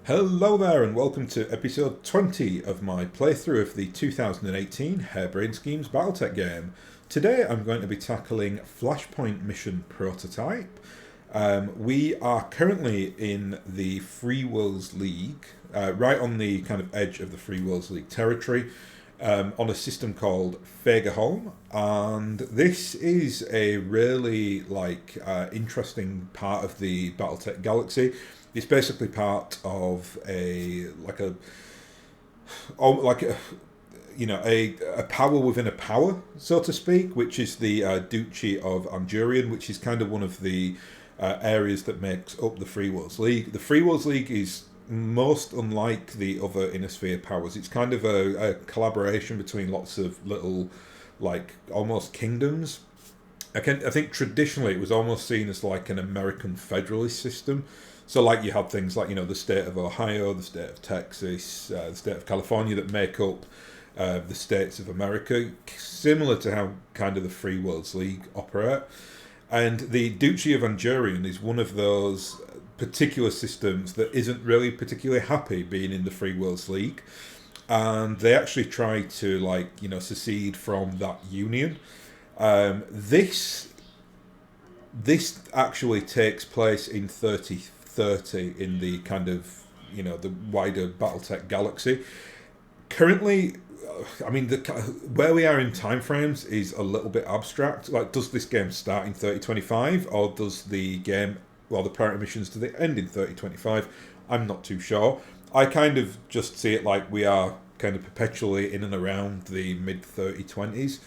Hello there, and welcome to episode 20 of my playthrough of the 2018 Harebrained Schemes BattleTech game. Today I'm going to be tackling Flashpoint Mission Prototype. We are currently in the Free Worlds League, right on the kind of edge of the Free Worlds League territory, on a system called Fagerholm, and this is a really interesting part of the BattleTech galaxy. It's basically part of a power within a power, so to speak, which is the Duchy of Angurian, which is kind of one of the areas that makes up the Free Worlds League. The Free Worlds League is most unlike the other Inner Sphere powers. It's kind of a collaboration between lots of little, almost kingdoms. I think traditionally it was almost seen as like an American federalist system. So like you had things like, the state of Ohio, the state of Texas, the state of California that make up the states of America, similar to how kind of the Free Worlds League operate. And the Duchy of Angurian is one of those particular systems that isn't really particularly happy being in the Free Worlds League. And they actually try to secede from that union. This actually takes place in 3030 in the kind of the wider BattleTech galaxy. Currently, where we are in timeframes is a little bit abstract. Like, does this game start in 3025, or does the game, the priority missions, do they end in 3025? I'm not too sure. I kind of just see it like we are kind of perpetually in and around the mid 3020s.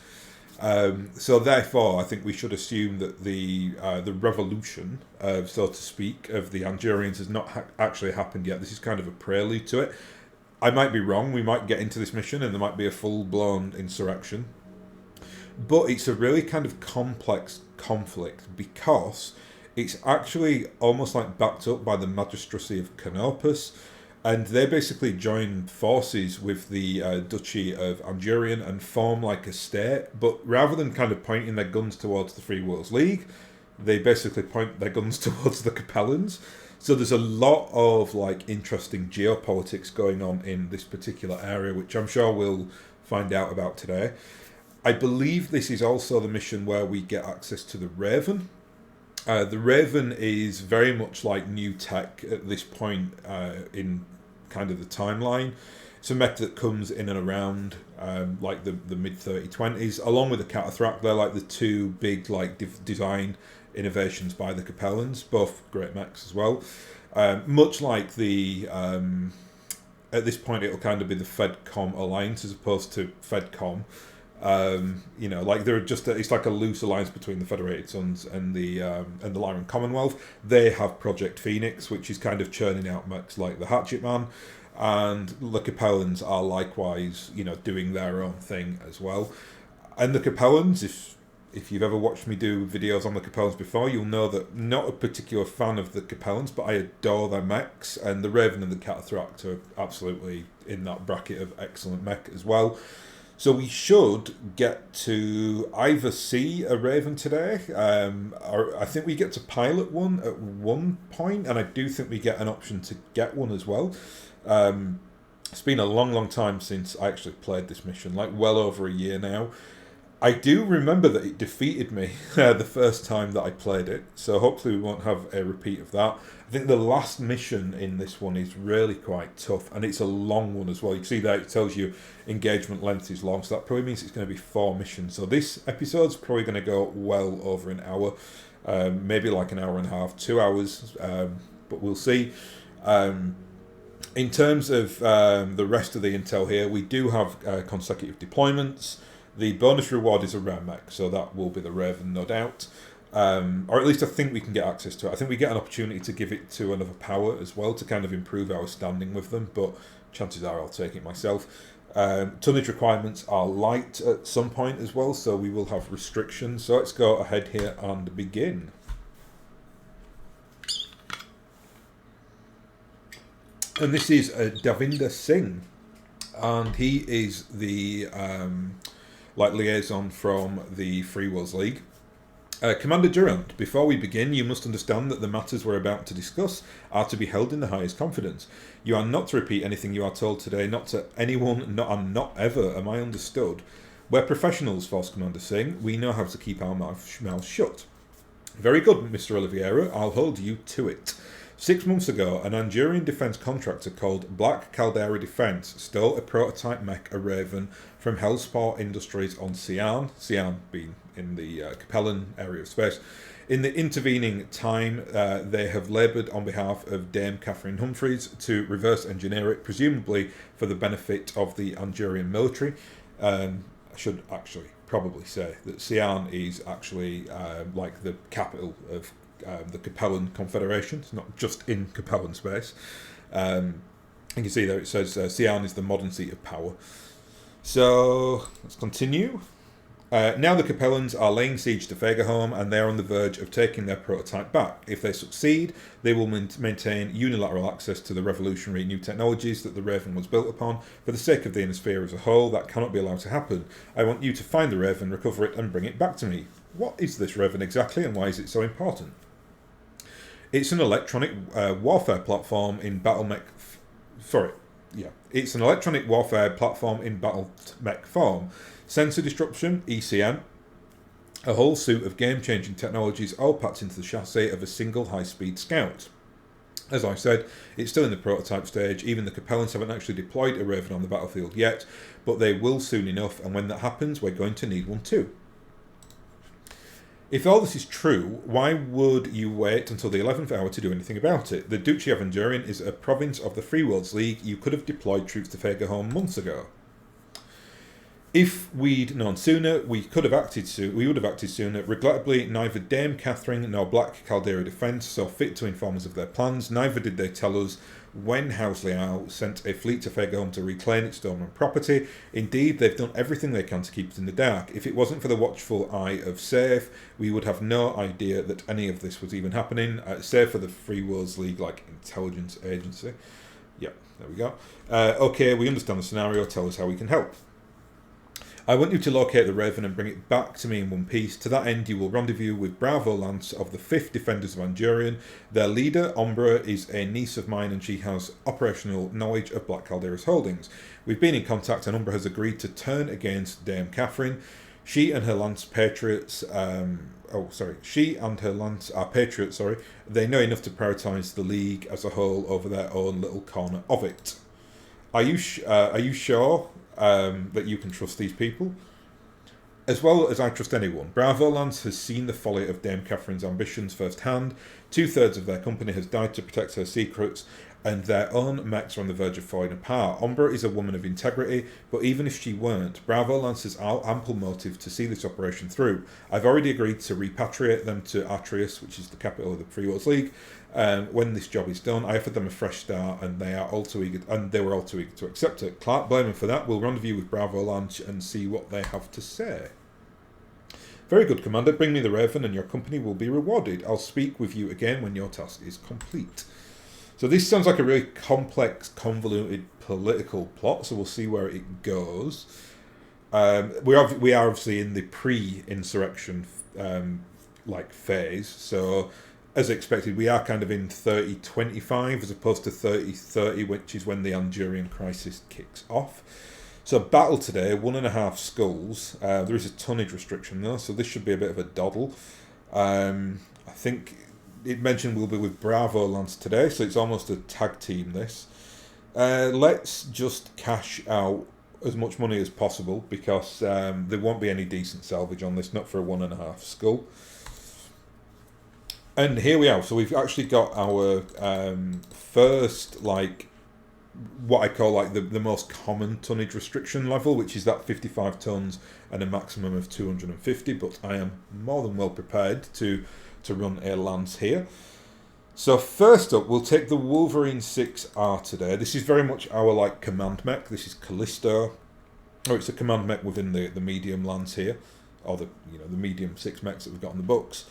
So therefore, I think we should assume that the revolution, so to speak, of the Angurians has not actually happened yet. This is kind of a prelude to it. I might be wrong. We might get into this mission and there might be a full-blown insurrection. But it's a really kind of complex conflict because it's actually almost like backed up by the magistracy of Canopus. And they basically join forces with the Duchy of Angurian and form like a state. But rather than kind of pointing their guns towards the Free Worlds League, they basically point their guns towards the Capellans. So there's a lot of interesting geopolitics going on in this particular area, which I'm sure we'll find out about today. I believe this is also the mission where we get access to the Raven. The Raven is very much like new tech at this point in kind of the timeline. It's a mech that comes in and around the mid 3020s, along with the Catathract. They're like the two big design innovations by the Capellans, both great mechs as well. Much like the at this point it'll kind of be the Fedcom alliance as opposed to Fedcom. They're just it's like a loose alliance between the Federated Sons and the Lyran Commonwealth. They have Project Phoenix, which is kind of churning out mechs like the Hatchet Man, and the Capellans are likewise, doing their own thing as well. And the Capellans, if you've ever watched me do videos on the Capellans before, you'll know that I'm not a particular fan of the Capellans, but I adore their mechs, and the Raven and the Catathract are absolutely in that bracket of excellent mech as well. So we should get to either see a Raven today, or I think we get to pilot one at one point, and I do think we get an option to get one as well. It's been a long time since I actually played this mission, well over a year now. I do remember that it defeated me the first time that I played it, so hopefully we won't have a repeat of that. I think the last mission in this one is really quite tough, and it's a long one as well. You can see there it tells you engagement length is long, so that probably means it's going to be 4 missions. So this episode's probably going to go well over an hour, maybe like an hour and a half, 2 hours, but we'll see. In terms of the rest of the intel here, we do have consecutive deployments. The bonus reward is a rare mech, so that will be the Raven, no doubt. Or at least I think we can get access to it. I think we get an opportunity to give it to another power as well to kind of improve our standing with them, but chances are I'll take it myself. Tonnage requirements are light at some point as well, so we will have restrictions. So let's go ahead here and begin. And this is Davinder Singh, and he is the liaison from the Free Worlds League. Commander Durant, before we begin, you must understand that the matters we're about to discuss are to be held in the highest confidence. You are not to repeat anything you are told today, not to anyone, not ever. Am I understood? We're professionals, Force Commander Singh. We know how to keep our mouths shut. Very good, Mr. Oliveira. I'll hold you to it. 6 months ago, an Andurian defence contractor called Black Caldera Defence stole a prototype mech, a Raven, from Hellsport Industries on Sian being in the Capellan area of space. In the intervening time, they have laboured on behalf of Dame Catherine Humphreys to reverse engineer it, presumably for the benefit of the Andurian military. I should actually probably say that Sian is actually like the capital of the Capellan Confederation. It's not just in Capellan space. You can see there it says Sian is the modern seat of power. So let's continue. Now the Capellans are laying siege to Fagerholm, and they are on the verge of taking their prototype back. If they succeed, they will maintain unilateral access to the revolutionary new technologies that the Raven was built upon. For the sake of the Innisphere as a whole, that cannot be allowed to happen. I want you to find the Raven, recover it, and bring it back to me. What is this Raven exactly, and why is it so important? It's an electronic warfare platform in It's an electronic warfare platform in BattleTech form. Sensor disruption, ECM, a whole suite of game-changing technologies all packed into the chassis of a single high-speed scout. As I said, it's still in the prototype stage. Even the Capellans haven't actually deployed a Raven on the battlefield yet, but they will soon enough, and when that happens, we're going to need one too. If all this is true, why would you wait until the 11th hour to do anything about it? The Duchy of Andurian is a province of the Free Worlds League. You could have deployed troops to Fagerholm months ago. If we'd known sooner, we would have acted sooner. Regrettably, neither Dame Catherine nor Black Caldera Defence saw fit to inform us of their plans. Neither did they tell us when House Liao sent a fleet to Fagerholm to reclaim its stolen property. Indeed, they've done everything they can to keep it in the dark. If it wasn't for the watchful eye of Safe, we would have no idea that any of this was even happening. Safe for the Free Worlds League, like intelligence agency. Yep, there we go. Okay, we understand the scenario. Tell us how we can help. I want you to locate the Raven and bring it back to me in one piece. To that end, you will rendezvous with Bravo Lance of the 5th Defenders of Andurian. Their leader, Ombra, is a niece of mine, and she has operational knowledge of Black Caldera's holdings. We've been in contact, and Ombra has agreed to turn against Dame Catherine. She and her Lance patriots... She and her Lance are patriots, They know enough to prioritise the League as a whole over their own little corner of it. Are you sure that you can trust these people? As well as I trust anyone. Bravo Lance has seen the folly of Dame Catherine's ambitions firsthand. 2/3 of their company has died to protect her secrets, and their own mechs are on the verge of falling apart. Ombra is a woman of integrity, but even if she weren't, Bravo Lance has ample motive to see this operation through. I've already agreed to repatriate them to Atreus, which is the capital of the Free Worlds League. When this job is done, I offered them a fresh start, and they were all too eager to accept it. Clark, blame them for that. We'll rendezvous with Bravo Lance and see what they have to say. Very good, Commander. Bring me the Raven, and your company will be rewarded. I'll speak with you again when your task is complete. So this sounds like a really complex, convoluted political plot. So we'll see where it goes. We are obviously in the pre-insurrection phase. So, as expected, we are kind of in 3025 as opposed to 3030, which is when the Andurian crisis kicks off. So battle today, 1.5 skulls. There is a tonnage restriction though, so this should be a bit of a doddle. I think it mentioned we'll be with Bravo Lance today, so it's almost a tag team this. Let's just cash out as much money as possible, because there won't be any decent salvage on this, not for a 1.5 skull. And here we are. So we've actually got our first, what I call the most common tonnage restriction level, which is that 55 tons and a maximum of 250. But I am more than well prepared to run a lance here. So first up, we'll take the Wolverine 6R today. This is very much our command mech. This is Callisto. Oh, it's a command mech within the medium lance here, or the medium 6 mechs that we've got in the books.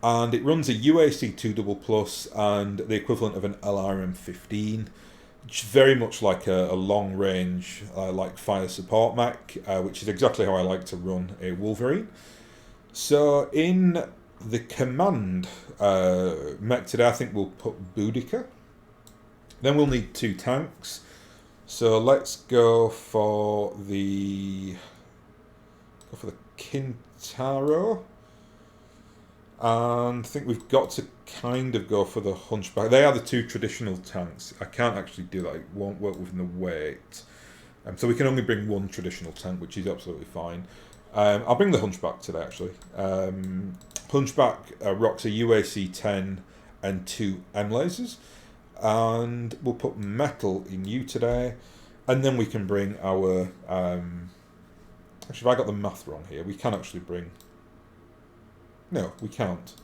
And it runs a UAC 2++ and the equivalent of an LRM-15. Very much like a long-range, fire support mech, which is exactly how I like to run a Wolverine. So in the command mech today, I think we'll put Boudica. Then we'll need 2 tanks. So let's go for the Kintaro. And I think we've got to kind of go for the Hunchback. They are the 2 traditional tanks. I can't actually do that. It won't work within the weight. So we can only bring 1 traditional tank, which is absolutely fine. I'll bring the Hunchback today, actually. Hunchback rocks a UAC 10 and 2 M lasers. And we'll put metal in you today. And then we can bring our... actually, if I got the math wrong here, we can actually bring... No, we can't.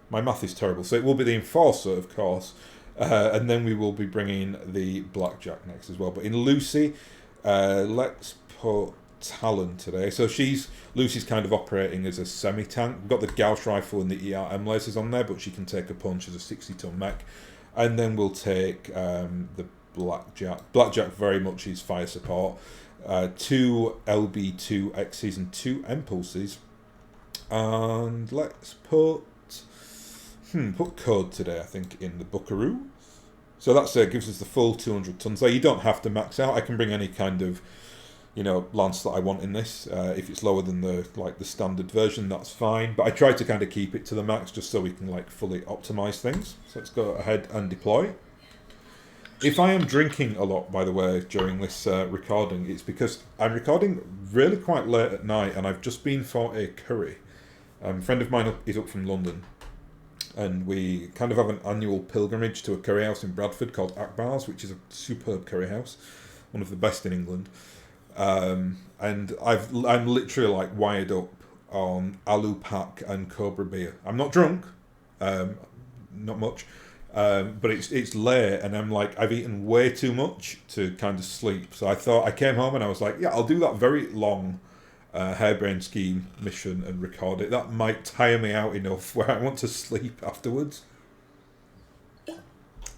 My math is terrible. So it will be the Enforcer, of course. And then we will be bringing the Blackjack next as well. But in Lucy, let's put Talon today. So Lucy's kind of operating as a semi-tank. We've got the Gauss rifle and the ERM lasers on there, but she can take a punch as a 60-ton mech. And then we'll take the Blackjack. Blackjack very much is fire support. 2 LB2Xs and 2 Impulses. And let's put code today, I think, in the Buckaroo. So that gives us the full 200 tons there. You don't have to max out. I can bring any kind of, lance that I want in this. If it's lower than the standard version, that's fine. But I try to kind of keep it to the max just so we can fully optimize things. So let's go ahead and deploy. If I am drinking a lot, by the way, during this recording, it's because I'm recording really quite late at night and I've just been for a curry. A friend of mine is up from London and we kind of have an annual pilgrimage to a curry house in Bradford called Akbar's, which is a superb curry house, one of the best in England. And I'm literally wired up on Alu Pak and Cobra beer. I'm not drunk, not much. But it's late and I'm I've eaten way too much to kind of sleep. So I came home and I was like, yeah, I'll do that very long harebrained scheme mission and record it. That might tire me out enough where I want to sleep afterwards.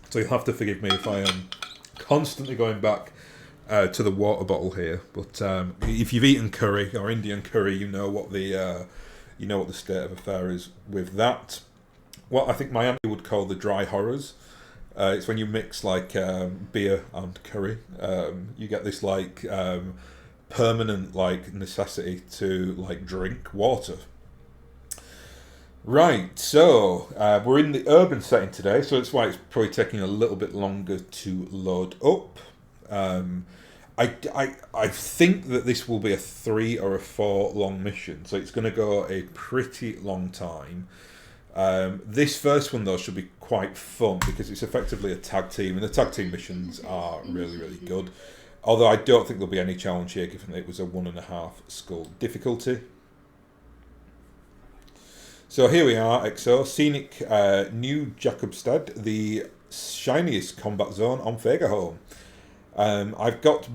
So you'll have to forgive me if I am constantly going back to the water bottle here. But if you've eaten curry or Indian curry, you know what the state of affair is with that. What I think my auntie would call the dry horrors. It's when you mix beer and curry. You get this permanent necessity to drink water. Right, so we're in the urban setting today, so that's why it's probably taking a little bit longer to load up. I think that this will be a 3 or a 4 long mission, so it's going to go a pretty long time. This first one though should be quite fun because it's effectively a tag team and the tag team missions are really, really good. Although I don't think there'll be any challenge here given that it was a 1.5 skull difficulty. So here we are, XO, Scenic New Jakobstad, the shiniest combat zone on Fagerholm. I've got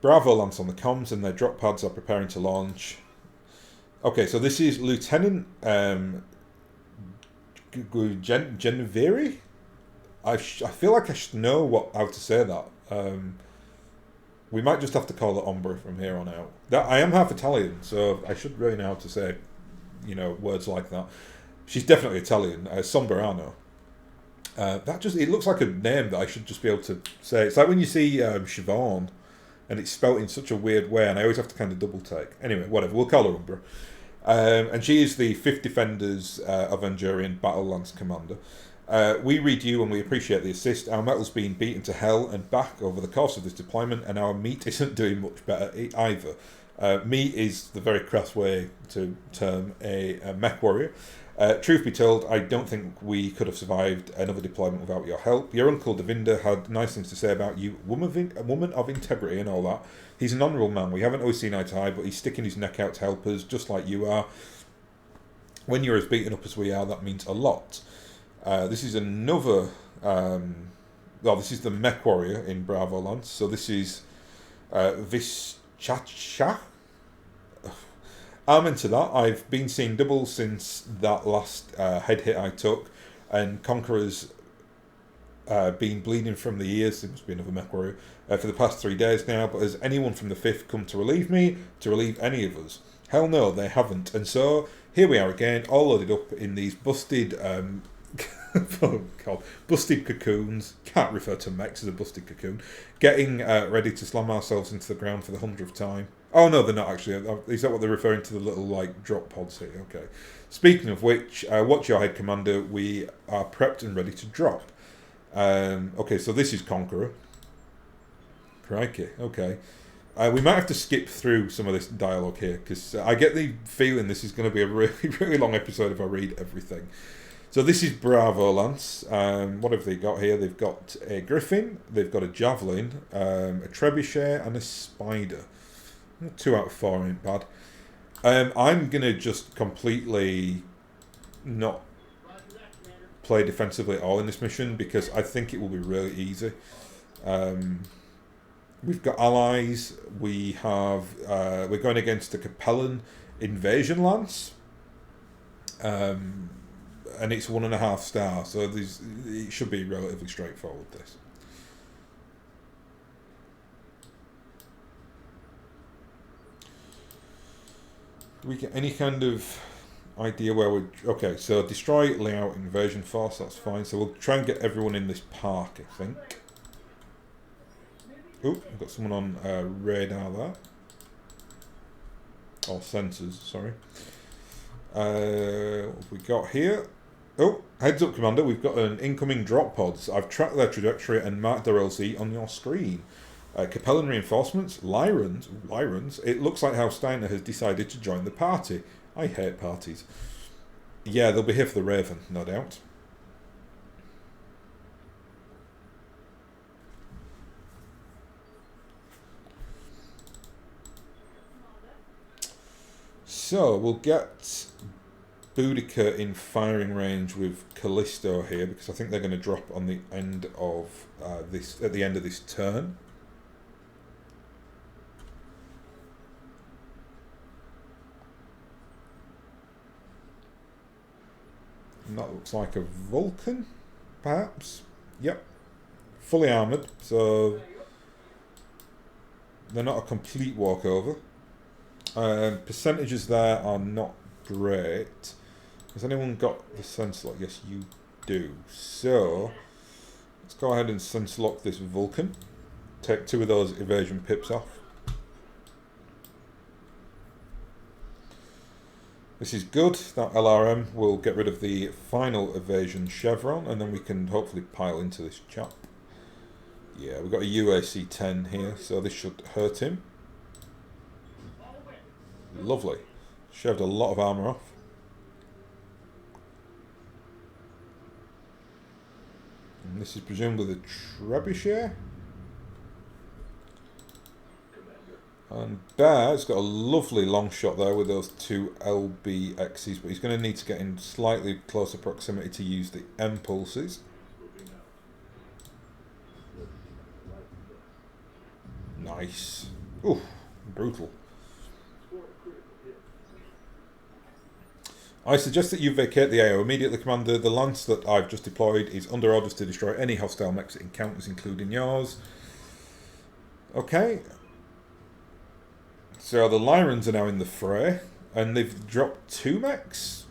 Bravo Lance on the comms and their drop pads are preparing to launch. Okay, so this is Lieutenant Geneveri? I feel like I should know how to say that. We might just have to call it Ombra from here on out. I am half Italian, so I should really know how to say, words like that. She's definitely Italian. Sombrano. It looks like a name that I should just be able to say. It's like when you see Siobhan, and it's spelt in such a weird way, and I always have to kind of double take. Anyway, whatever. We'll call her Umbra. And she is the 5th Defenders Avengerian Battle Lance Commander. We read you and we appreciate the assist. Our metal's been beaten to hell and back over the course of this deployment, and our meat isn't doing much better either. Meat is the very crass way to term a mech warrior. Truth be told, I don't think we could have survived another deployment without your help. Your uncle Devinder had nice things to say about you, a woman of integrity and all that. He's an honourable man. We haven't always seen eye to eye, but he's sticking his neck out to help us, just like you are. When you're as beaten up as we are, that means a lot. This is another... this is the mech warrior in Bravo Lance. So this is Vischacha. Amen to that. I've been seeing double since that last head hit I took, and Conqueror's been bleeding from the ears. It must be another mech warrior for the past 3 days now. But has anyone from the 5th come to relieve me? To relieve any of us? Hell no, they haven't. And so here we are again, all loaded up in these busted, oh God, busted cocoons. Can't refer to mechs as a busted cocoon. Getting ready to slam ourselves into the ground for the 100th time. Oh no, they're not actually. Is that what they're referring to, the little like drop pods here? Okay. Speaking of which, watch your head, Commander. We are prepped and ready to drop. Okay, so this is Conqueror. Crikey. Okay. We might have to skip through some of this dialogue here, because I get the feeling this is going to be a really, really long episode if I read everything. So this is Bravo Lance. What have they got here? They've got a Griffin, they've got a Javelin, a Trebuchet, and a Spider. 2 out of 4 ain't bad. I'm going to just completely not play defensively at all in this mission, because I think it will be really easy. We've got allies. We have we're going against the Capellan Invasion Lance, and it's 1.5 star. So it should be relatively straightforward. This. Do we get any kind of idea where we're... Okay, so destroy layout invasion force. That's fine. So we'll try and get everyone in this park, I think. Oh, we've got someone on radar there. Or sensors, sorry. What have we got here? Oh, heads up, Commander. We've got an incoming drop pods. I've tracked their trajectory and marked their LZ on your screen. Capellan reinforcements, Lyrans. It looks like House Steiner has decided to join the party. I hate parties. Yeah, they'll be here for the Raven, no doubt. So we'll get Boudica in firing range with Callisto here, because I think they're going to drop on the end of this, at the end of this turn. And that looks like a Vulcan, perhaps. Yep, fully armoured, so they're not a complete walkover. Percentages there are not great. Has anyone got the sense lock? Yes, you do. So let's go ahead and sense lock this Vulcan. Take 2 of those evasion pips off. This is good. That LRM will get rid of the final evasion chevron, and then we can hopefully pile into this chap. Yeah, we've got a UAC 10 here, so this should hurt him. Lovely. Shaved a lot of armour off. And this is presumably the Trebuchet. And Bear's got a lovely long shot there with those 2 LBXs, but he's going to need to get in slightly closer proximity to use the M-pulses. Nice. Ooh, brutal. I suggest that you vacate the AO immediately, Commander. The lance that I've just deployed is under orders to destroy any hostile mechs it encounters, including yours. Okay. So the Lyrans are now in the fray, and they've dropped 2 mechs.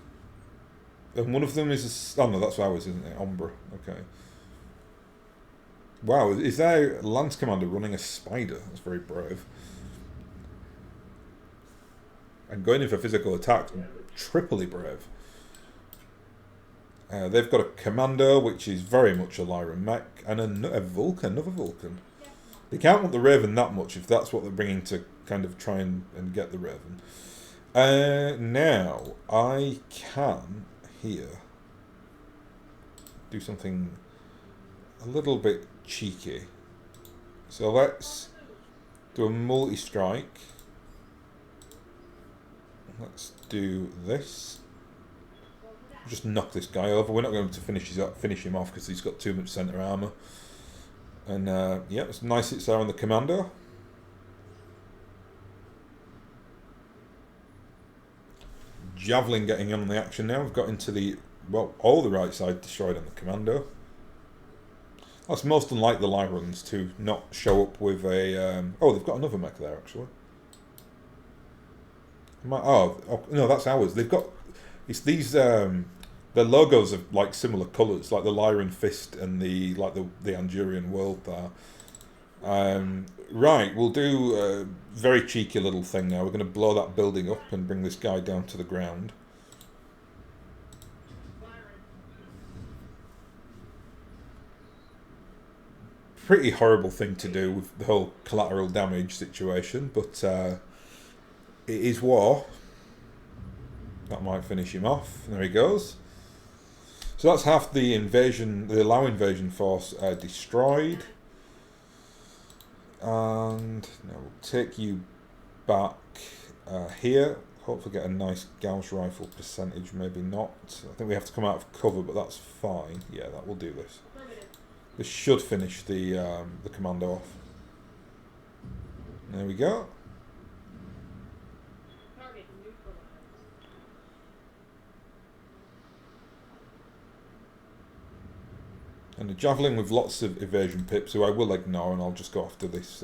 And one of them is a... Oh no, that's ours, isn't it? Umbra. Okay. Wow, is their Lance Commander running a Spider? That's very brave. And going in for physical attacks, triply brave. They've got a Commando, which is very much a Lyran mech, and a Vulcan, another Vulcan. They can't want the Raven that much if that's what they're bringing to kind of try and get the Raven. Now, I can here do something a little bit cheeky. So let's do a multi-strike. Let's do this. Just knock this guy over. We're not going to finish him off because he's got too much centre armour. And yeah, it's nice hits there on the Commando. Javelin getting on the action now. We've got into the, well, all the right side destroyed on the Commando. That's most unlike the Lyrans to not show up with a... oh, they've got another mech there, actually. Oh no, that's ours. They've got it's these. Their logos are like similar colours, like the Lyran Fist and the Andurian World there. Right, we'll do a very cheeky little thing now. We're going to blow that building up and bring this guy down to the ground. Pretty horrible thing to do with the whole collateral damage situation, but it is war. That might finish him off. There he goes. So that's half the invasion, the Lao invasion force destroyed. And now we'll take you back here. Hopefully get a nice Gauss rifle percentage, maybe not. I think we have to come out of cover, but that's fine. Yeah, that will do this. This should finish the commando off. There we go. And a javelin with lots of evasion pips, who I will ignore, and I'll just go after this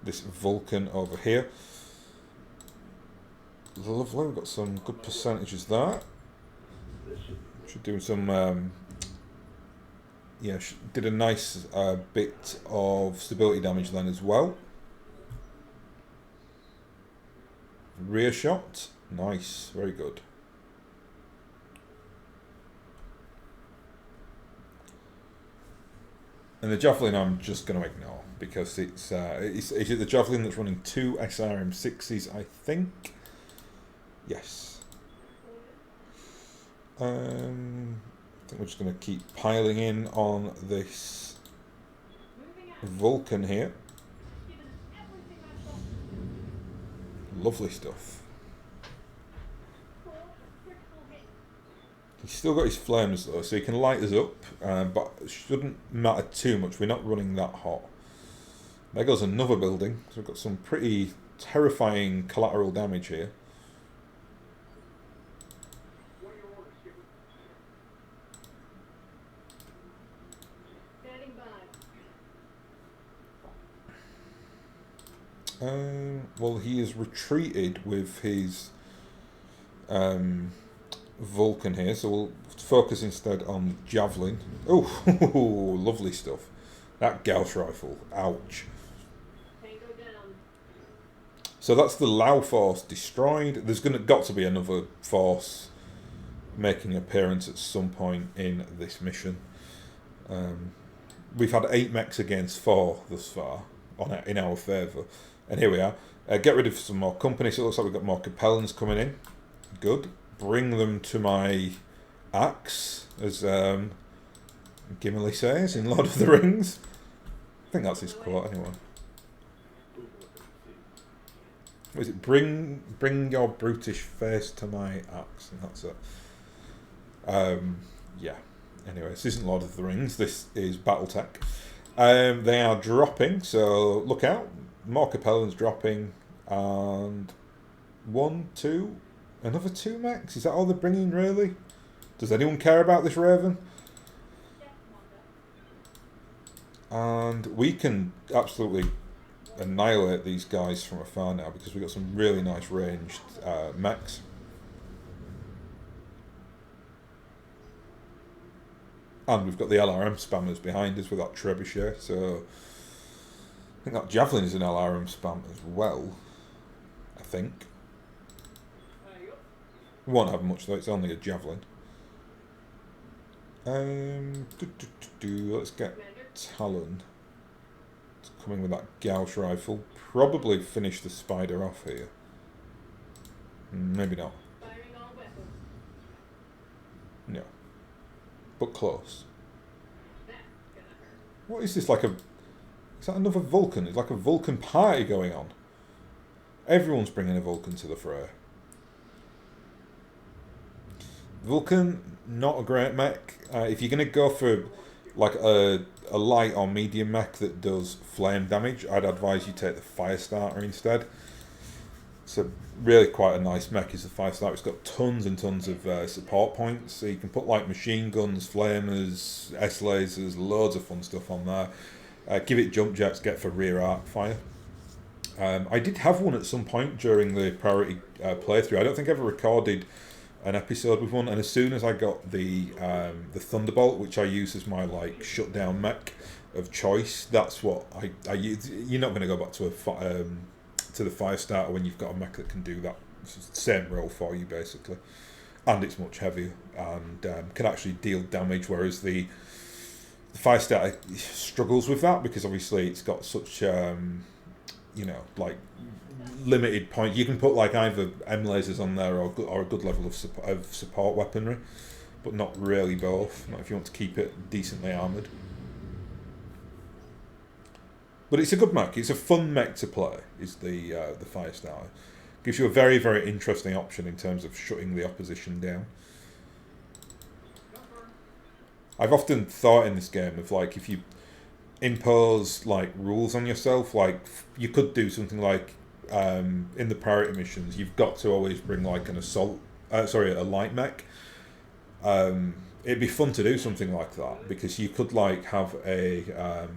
this Vulcan over here. Lovely, we've got some good percentages there. Should do some. Yeah, did a nice bit of stability damage then as well. Rear shot, nice, very good. And the javelin I'm just going to ignore because it's the javelin that's running 2 SRM6s, I think. Yes. I think we're just going to keep piling in on this Vulcan here. Lovely stuff. He's still got his flames though, so he can light us up, but it shouldn't matter too much. We're not running that hot. There goes another building. So we've got some pretty terrifying collateral damage here. Well, he is retreated with his Vulcan here, so we'll focus instead on the javelin. Oh, lovely stuff. That Gauss rifle, ouch. So that's the Lao force destroyed. There's got to be another force making an appearance at some point in this mission. We've had 8 mechs against 4 thus far in our favour. And here we are. Get rid of some more company, so it looks like we've got more Capellans coming in. Good. Bring them to my axe, as Gimli says in Lord of the Rings. I think that's his quote anyway. What is it? Bring your brutish face to my axe, and that's it. Yeah. Anyway, this isn't Lord of the Rings. This is BattleTech. They are dropping, so look out. More Capellans dropping, and 1, 2, another 2 mechs. Is that all they're bringing, really? Does anyone care about this Raven? And we can absolutely annihilate these guys from afar now because we've got some really nice ranged mechs. And we've got the LRM spammers behind us with that trebuchet, so I think that javelin is an LRM spam as well, I think. We won't have much though, it's only a javelin. Let's get Talon. It's coming with that Gauss rifle. Probably finish the spider off here. Maybe not. No. But close. What is this, like a... Is that another Vulcan? It's like a Vulcan party going on. Everyone's bringing a Vulcan to the fray. Vulcan, not a great mech. If you're going to go for like a light or medium mech that does flame damage, I'd advise you take the Firestarter instead. So really quite a nice mech is the Firestarter. It's got tons and tons of support points. So you can put like machine guns, flamers, S-lasers, loads of fun stuff on there. Give it jump jets, get for rear arc fire. I did have one at some point during the priority playthrough. I don't think I ever recorded an episode with one, and as soon as I got the Thunderbolt, which I use as my like shutdown mech of choice, that's what I use. You're not going to go back to to the Firestarter when you've got a mech that can do that. It's the same role for you basically, and it's much heavier and can actually deal damage, whereas the Firestarter struggles with that because obviously it's got such like limited point. You can put like either M lasers on there or a good level of support weaponry, but not really both. Not if you want to keep it decently armoured. But it's a good mech. It's a fun mech to play. Is the Firestarter. Gives you a very, very interesting option in terms of shutting the opposition down. I've often thought in this game of like if you impose like rules on yourself, like you could do something like in the priority missions, you've got to always bring like an a light mech. It'd be fun to do something like that because you could like have a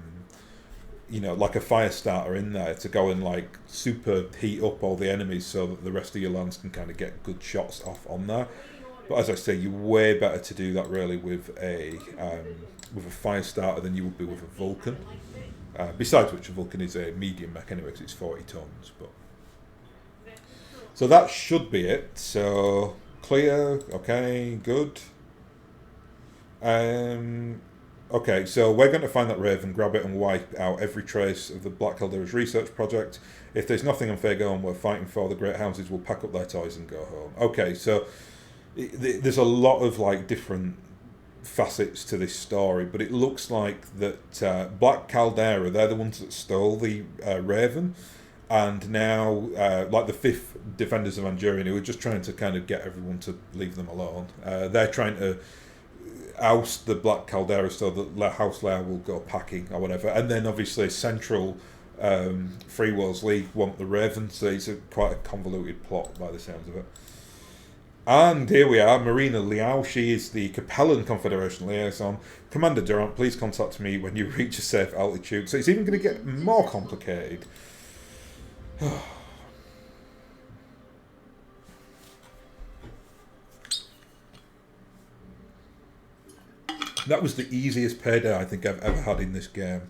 like a Firestarter in there to go and like super heat up all the enemies so that the rest of your lands can kind of get good shots off on there. But as I say, you're way better to do that really with a Firestarter than you would be with a Vulcan. Besides which, a Vulcan is a medium mech anyway because it's 40 tons. But so that should be it. So clear, okay, good. Okay, so we're going to find that Raven, grab it and wipe out every trace of the Black Calderas research project. If there's nothing on Fairgone we're fighting for, the Great Houses will pack up their toys and go home. Okay, so there's a lot of like different facets to this story, but it looks like that Black Caldera, they're the ones that stole the Raven, and now like the 5th Defenders of Andurian, who are just trying to kind of get everyone to leave them alone. They're trying to oust the Black Caldera so that House Leia will go packing or whatever, and then obviously Central Free Worlds League want the Raven, so it's quite a convoluted plot by the sounds of it. And here we are, Marina Liao. She is the Capellan Confederation liaison. Commander Durant, please contact me when you reach a safe altitude. So it's even going to get more complicated. That was the easiest payday I think I've ever had in this game.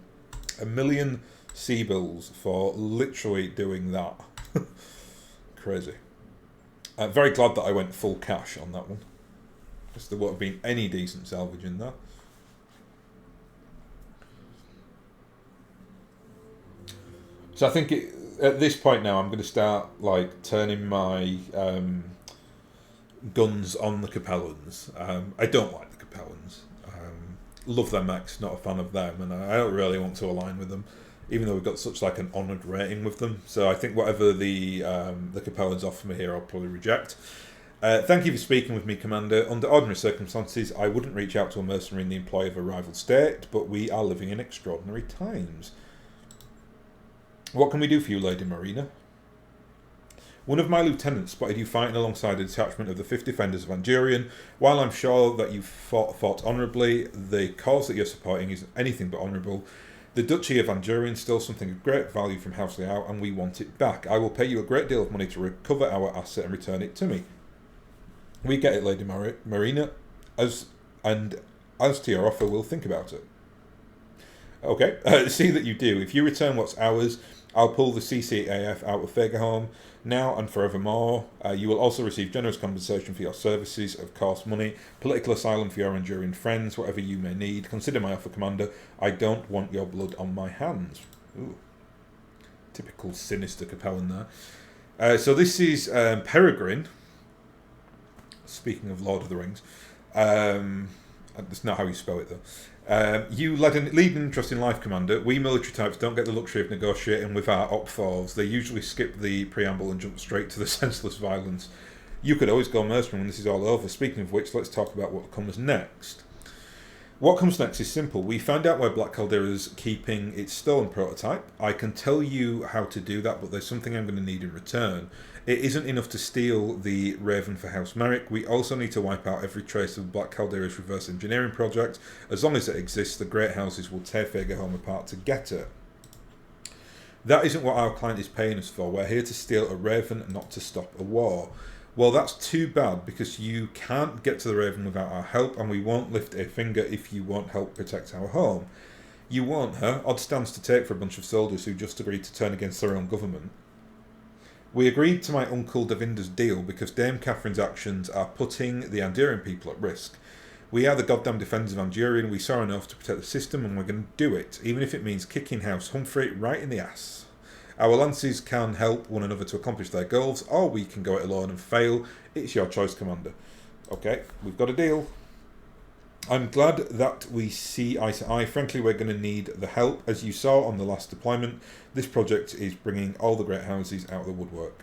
1 million sea bills for literally doing that. Crazy. I'm very glad that I went full cash on that one, because there wouldn't have been any decent salvage in there. So I think at this point now I'm going to start like turning my guns on the Capellans. I don't like the Capellans. Love their mechs, not a fan of them, and I don't really want to align with them, even though we've got such like an honoured rating with them. So I think whatever the Capellans offer me here, I'll probably reject. Thank you for speaking with me, Commander. Under ordinary circumstances, I wouldn't reach out to a mercenary in the employ of a rival state, but we are living in extraordinary times. What can we do for you, Lady Marina? One of my lieutenants spotted you fighting alongside a detachment of the 5th Defenders of Andurian. While I'm sure that you've fought honourably, the cause that you're supporting is anything but honourable. The Duchy of Andurian is still something of great value from House Liao, and we want it back. I will pay you a great deal of money to recover our asset and return it to me. We get it, Lady Marina. As to your offer, we'll think about it. Okay, see that you do. If you return what's ours, I'll pull the CCAF out of Fagerholm now and forevermore. You will also receive generous compensation for your services, of course, money, political asylum for your Andurian friends, whatever you may need. Consider my offer, Commander. I don't want your blood on my hands. Ooh. Typical sinister Capellan there. So this is Peregrine. Speaking of Lord of the Rings. That's not how you spell it, though. You lead an interesting life, Commander. We military types don't get the luxury of negotiating with our op-4s. They usually skip the preamble and jump straight to the senseless violence. You could always go mercenary when this is all over. Speaking of which, let's talk about what comes next. What comes next is simple. We found out where Black Caldera's keeping its stolen prototype. I can tell you how to do that, but there's something I'm going to need in return. It isn't enough to steal the Raven for House Merrick. We also need to wipe out every trace of Black Caldera's reverse engineering project. As long as it exists, the Great Houses will tear Fagerholm apart to get it. That isn't what our client is paying us for. We're here to steal a Raven, not to stop a war. Well, that's too bad, because you can't get to the Raven without our help, and we won't lift a finger if you won't help protect our home. You won't, huh? Odd stands to take for a bunch of soldiers who just agreed to turn against their own government. We agreed to my Uncle Davinder's deal because Dame Catherine's actions are putting the Andurian people at risk. We are the goddamn defenders of Andurian, we saw enough to protect the system, and we're going to do it, even if it means kicking House Humphrey right in the ass. Our lances can help one another to accomplish their goals, or we can go it alone and fail. It's your choice, Commander. Okay, we've got a deal. I'm glad that we see eye to eye. Frankly, we're going to need the help. As you saw on the last deployment, this project is bringing all the great houses out of the woodwork.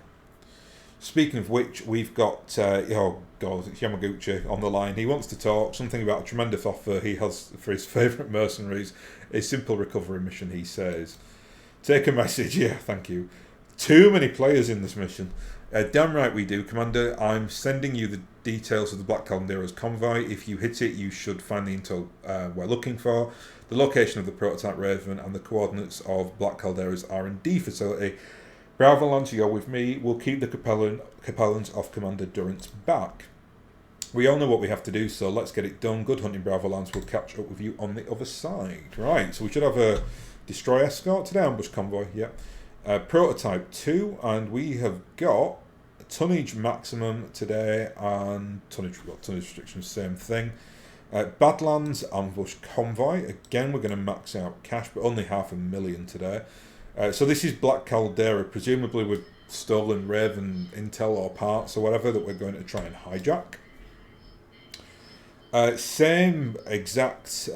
Speaking of which, we've got, oh God, it's Yamaguchi on the line. He wants to talk, something about a tremendous offer he has for his favourite mercenaries. A simple recovery mission, he says. Take a message, yeah, thank you. Too many players in this mission. Damn right we do, Commander. I'm sending you the details of the Black Caldero's convoy. If you hit it, you should find the intel we're looking for. The location of the prototype Raven and the coordinates of Black Caldero's R&D facility. Bravo Lance, you're with me. We'll keep the Capellans of Commander Durrance back. We all know what we have to do, so let's get it done. Good hunting, Bravo Lance. We'll catch up with you on the other side. Right, so we should have a destroy escort today, ambush convoy, yeah. Prototype 2, and we have got tonnage maximum today, and tonnage restrictions, same thing. Badlands ambush convoy, again we're going to max out cash, but only 500,000 today. So this is Black Caldera, presumably with stolen Raven intel or parts or whatever that we're going to try and hijack. Same exact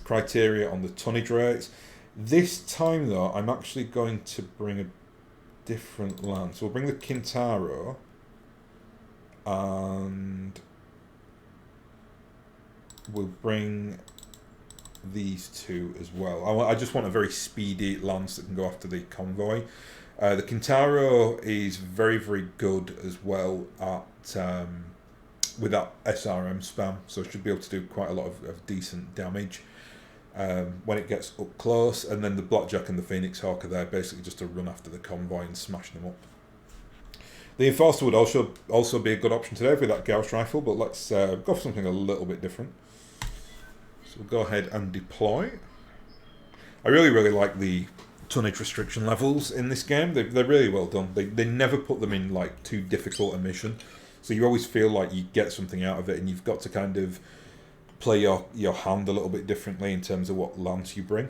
criteria on the tonnage rates. This time though, I'm actually going to bring a different land. So we'll bring the Kintaro, and we'll bring these two as well. I just want a very speedy lance that can go after the convoy. The Kintaro is very, very good as well at with that SRM spam, so it should be able to do quite a lot of decent damage when it gets up close. And then the Blackjack and the Phoenix Hawk are there basically just to run after the convoy and smash them up. The Enforcer would also be a good option today with that Gauss rifle, but let's go for something a little bit different. So we'll go ahead and deploy. I really like the tonnage restriction levels in this game. They're really well done. They never put them in like too difficult a mission, so you always feel like you get something out of it, and you've got to kind of play your hand a little bit differently in terms of what lance you bring,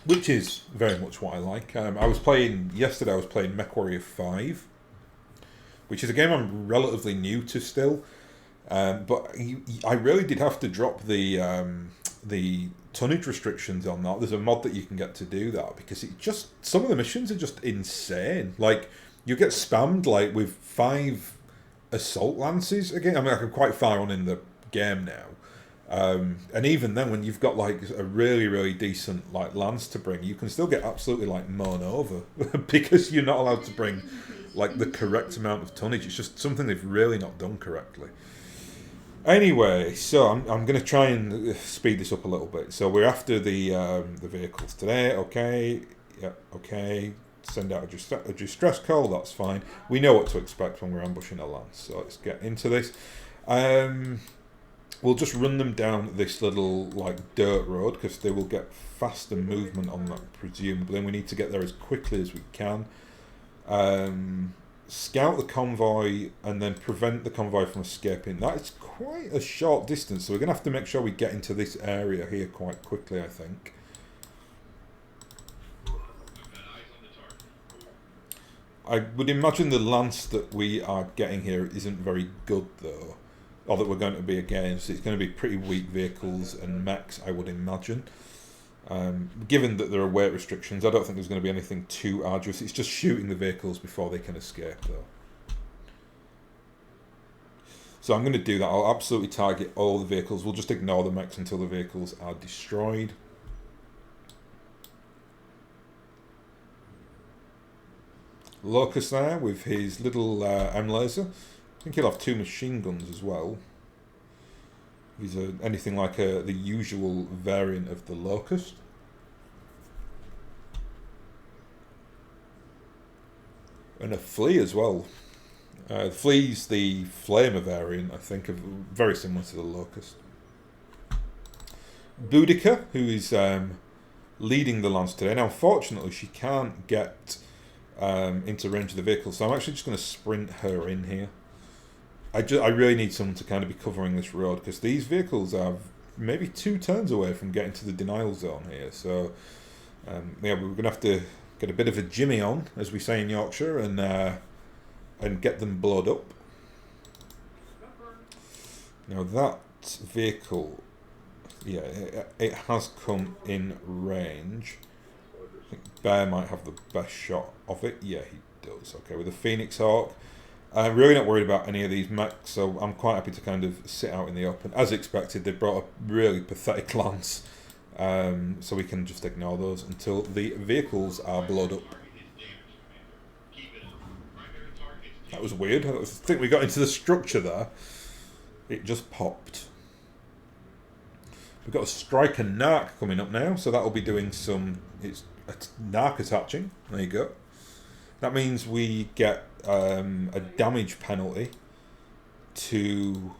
which is very much what I like. Yesterday I was playing MechWarrior 5, which is a game I'm relatively new to still. But I really did have to drop the tonnage restrictions on that. There's a mod that you can get to do that, because some of the missions are just insane. Like, you get spammed like with 5 assault lances again. I mean, I'm quite far on in the game now, and even then, when you've got like a really decent like lance to bring, you can still get absolutely like mown over because you're not allowed to bring like the correct amount of tonnage. It's just something they've really not done correctly. Anyway, so I'm going to try and speed this up a little bit. So we're after the vehicles today. Okay, yeah, okay. Send out a distress call. That's fine. We know what to expect when we're ambushing a lance. So let's get into this. We'll just run them down this little like dirt road, because they will get faster movement on that presumably, and we need to get there as quickly as we can. Scout the convoy and then prevent the convoy from escaping. That is quite a short distance, so we're going to have to make sure we get into this area here quite quickly, I think. I would imagine the lance that we are getting here isn't very good though, or that we're going to be against. It's going to be pretty weak vehicles and mechs, I would imagine. Given that there are weight restrictions, I don't think there's going to be anything too arduous. It's just shooting the vehicles before they can escape, though. So I'm going to do that. I'll absolutely target all the vehicles. We'll just ignore the mechs until the vehicles are destroyed. Locust there with his little M-laser. I think he'll have 2 machine guns as well. He's anything like the usual variant of the Locust. And a flea as well. The flea's the flamer variant, I think, of very similar to the locust. Boudica, who is leading the lance today. Now, unfortunately, she can't get into range of the vehicle, so I'm actually just going to sprint her in here. I really need someone to kind of be covering this road, because these vehicles are maybe 2 turns away from getting to the denial zone here. So, yeah, we're going to have to get a bit of a jimmy on, as we say in Yorkshire, and get them blowed up. Now that vehicle, yeah, it has come in range. I think Bear might have the best shot of it. Yeah, he does. Okay, with the Phoenix Hawk. I'm really not worried about any of these mechs, so I'm quite happy to kind of sit out in the open. As expected, they brought a really pathetic lance, so we can just ignore those until the vehicles are blowed up. That was weird. I think we got into the structure there. It just popped. We've got a striker narc coming up now, so that will be doing some... It's narc attaching. There you go. That means we get a damage penalty to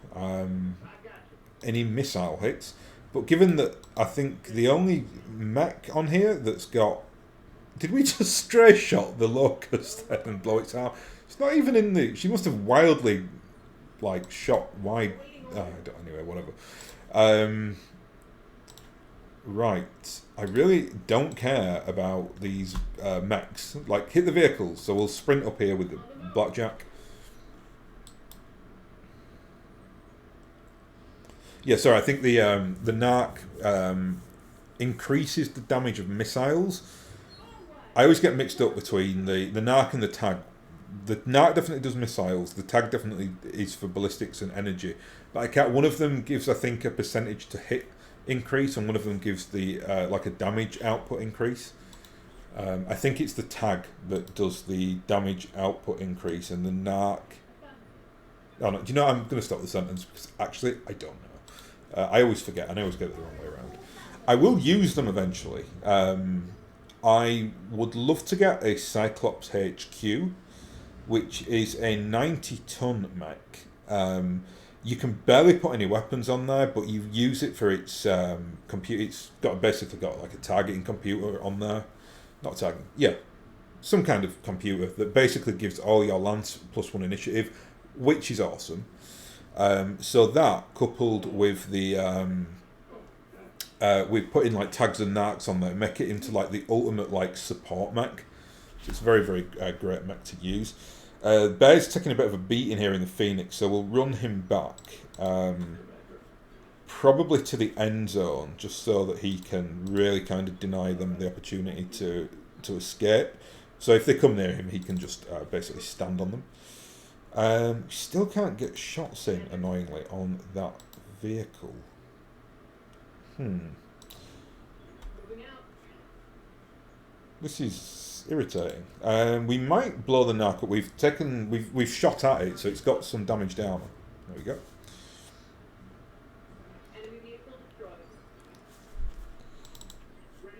any missile hits. But given that I think the only mech on here that's got... Did we just stray shot the locust then and blow its arm? It's not even in the... She must have wildly, like, shot wide... anyway, whatever. Right. I really don't care about these mechs. Like, hit the vehicles. So we'll sprint up here with the blackjack. Yeah, sorry. I think the narc increases the damage of missiles. I always get mixed up between the narc and the tag. The narc definitely does missiles. The tag definitely is for ballistics and energy. But one of them gives, I think, a percentage to hit increase, and one of them gives the like a damage output increase. I think it's the tag that does the damage output increase, and the narc... Oh, no, do you know, I'm going to stop the sentence, because actually, I don't know. I always forget, and I always get it the wrong way around. I will use them eventually. I would love to get a Cyclops HQ, which is a 90-ton mech. You can barely put any weapons on there, but you use it for its computer. It's basically got like a targeting computer on there. Not targeting, yeah. Some kind of computer that basically gives all your lance +1 initiative, which is awesome. So that, coupled with the... we've put in like tags and narcs on there, make it into like the ultimate like support mech. So it's a very, very great mech to use. Bear's taking a bit of a beating here in the Phoenix, so we'll run him back, probably to the end zone, just so that he can really kind of deny them the opportunity to escape. So if they come near him, he can just basically stand on them. Still can't get shots in, annoyingly, on that vehicle. This is irritating. We might blow the narc, but we've shot at it, so it's got some damage down. There we go.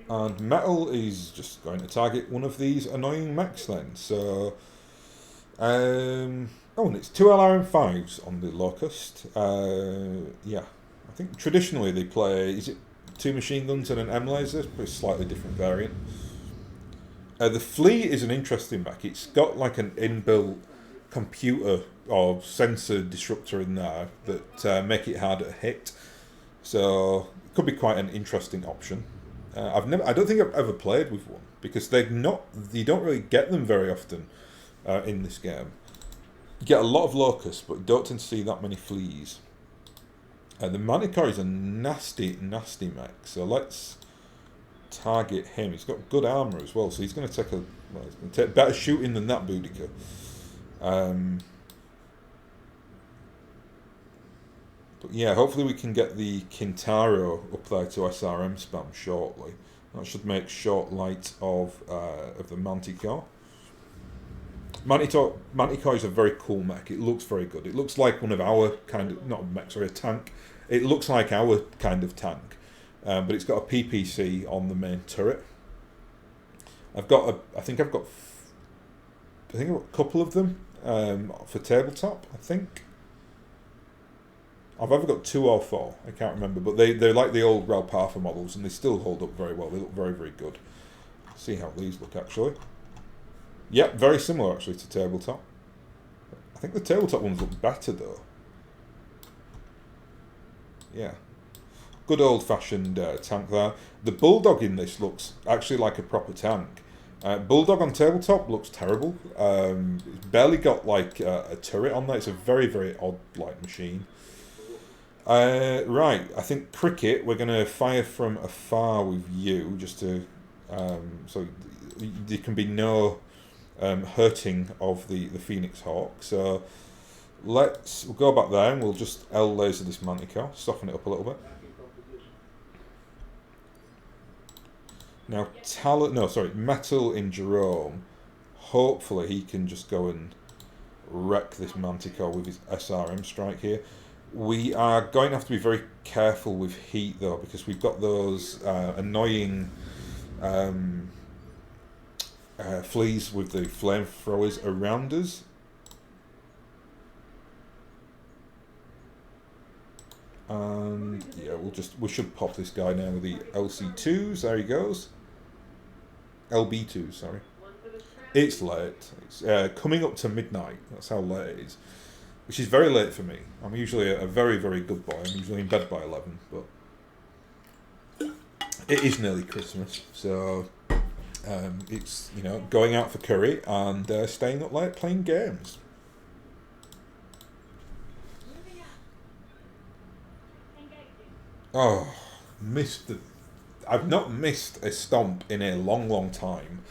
And Metal is just going to target one of these annoying mechs then. So, and it's 2 LRM5s on the Locust. Yeah, I think traditionally they play, is it 2 machine guns and an M laser? But it's a slightly different variant. The Flea is an interesting mech. It's got like an inbuilt computer or sensor disruptor in there that make it harder to hit. So it could be quite an interesting option. I don't think I've ever played with one, because you don't really get them very often in this game. You get a lot of locusts, but you don't tend to see that many fleas. The Manticore is a nasty, nasty mech. So let's target him. He's got good armor as well, so he's going to take better shooting than that Boudica. But yeah, hopefully we can get the Kintaro up there to SRM spam shortly. That should make short light of the Manticore. Manticore is a very cool mech. It looks very good. It looks like one of our kind of, not a mech, sorry, a tank. It looks like our kind of tank. But it's got a PPC on the main turret. I think I've got I think I've got a couple of them for tabletop, I think. I've either got 2 or 4, I can't remember, but they're like the old Ralpatha models, and they still hold up very well. They look very, very good. Let's see how these look, actually. Yep, very similar, actually, to tabletop. I think the tabletop ones look better, though. Yeah. Good old-fashioned tank there. The Bulldog in this looks actually like a proper tank. Bulldog on tabletop looks terrible. It's barely got, like, a turret on there. It's a very, very odd, like, machine. Right, I think cricket, we're going to fire from afar with you, just to, so there can be no hurting of the Phoenix Hawk. So we'll go back there and we'll just L laser this Manticore, soften it up a little bit. Now, Metal in Jerome, hopefully he can just go and wreck this Manticore with his SRM strike here. We are going to have to be very careful with heat, though, because we've got those annoying fleas with the flamethrowers around us. And yeah, we should pop this guy now with the LC2s. There he goes. LB2s, sorry. It's late. It's coming up to midnight. That's how late it is. Which is very late for me. I'm usually a very, very good boy. I'm usually in bed by 11, but it is nearly Christmas, so it's, you know, going out for curry and staying up late playing games. Oh, I've not missed a stomp in a long, long time,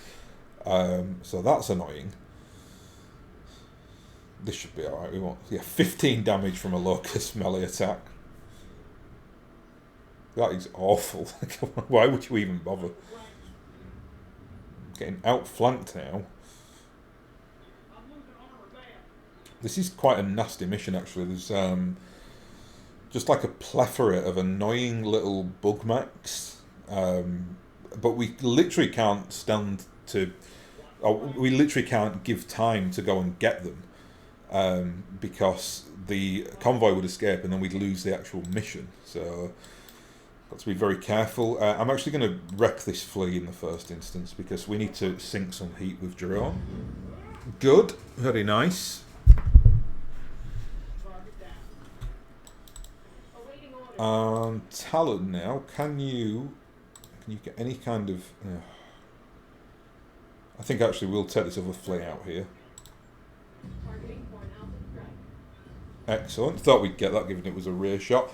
so that's annoying. This should be alright. We want 15 damage from a locust melee attack. That is awful. Why would you even bother? Getting outflanked now. This is quite a nasty mission, actually. There's just like a plethora of annoying little bug mechs, but we literally can't stand to. We literally can't give time to go and get them. Because the convoy would escape and then we'd lose the actual mission. So, got to be very careful. I'm actually going to wreck this flea in the first instance because we need to sink some heat with Jerome. Good, very nice. Talon now, can you get any kind of... I think actually we'll take this other flea out here. Excellent. Thought we'd get that given it was a rear shot.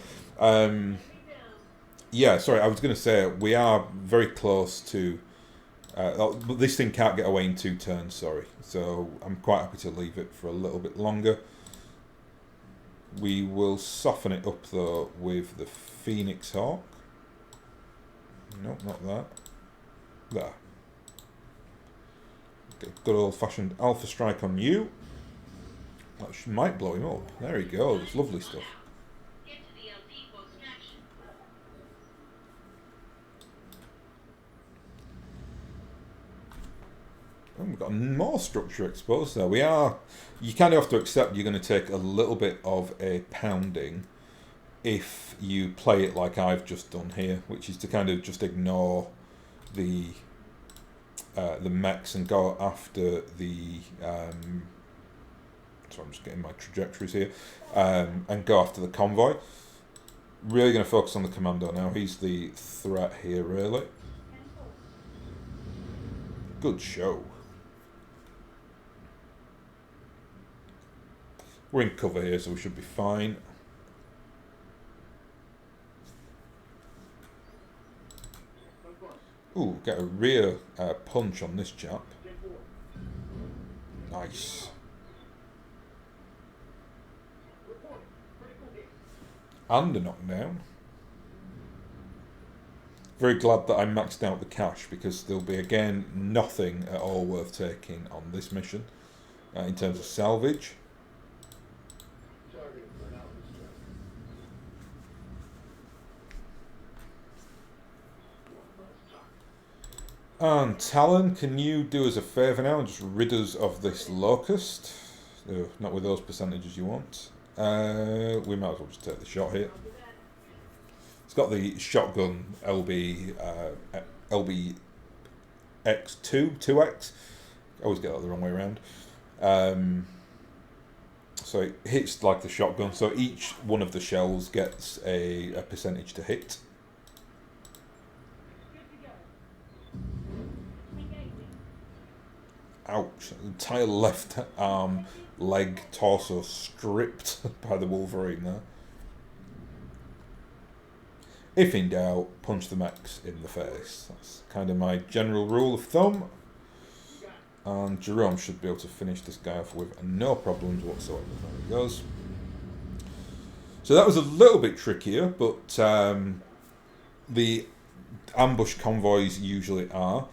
Yeah, sorry, I was going to say we are very close to... but this thing can't get away in 2 turns, sorry. So I'm quite happy to leave it for a little bit longer. We will soften it up, though, with the Phoenix Hawk. Nope, not that. There. Get good old-fashioned Alpha Strike on you. That might blow him up. There he goes. Lovely stuff. Oh, we've got more structure exposed there. You kind of have to accept you're going to take a little bit of a pounding if you play it like I've just done here, which is to kind of just ignore the mechs and go after the... so I'm just getting my trajectories here, and go after the convoy. Really going to focus on the commando now. He's the threat here, really. Good show. We're in cover here, so we should be fine. Ooh, get a rear punch on this chap. Nice. And a knockdown. Very glad that I maxed out the cash because there'll be again nothing at all worth taking on this mission in terms of salvage. And Talon, can you do us a favour now and just rid us of this locust? Not with those percentages you want. We might as well just take the shot here. It's got the shotgun LB X2, 2X. I always get that the wrong way around. So it hits like the shotgun, so each one of the shells gets a percentage to hit. Ouch. Entire left arm, leg, torso stripped by the Wolverine there. If in doubt, punch the mechs in the face. That's kind of my general rule of thumb. And Jerome should be able to finish this guy off with no problems whatsoever. There he goes. So that was a little bit trickier, but the ambush convoys usually are.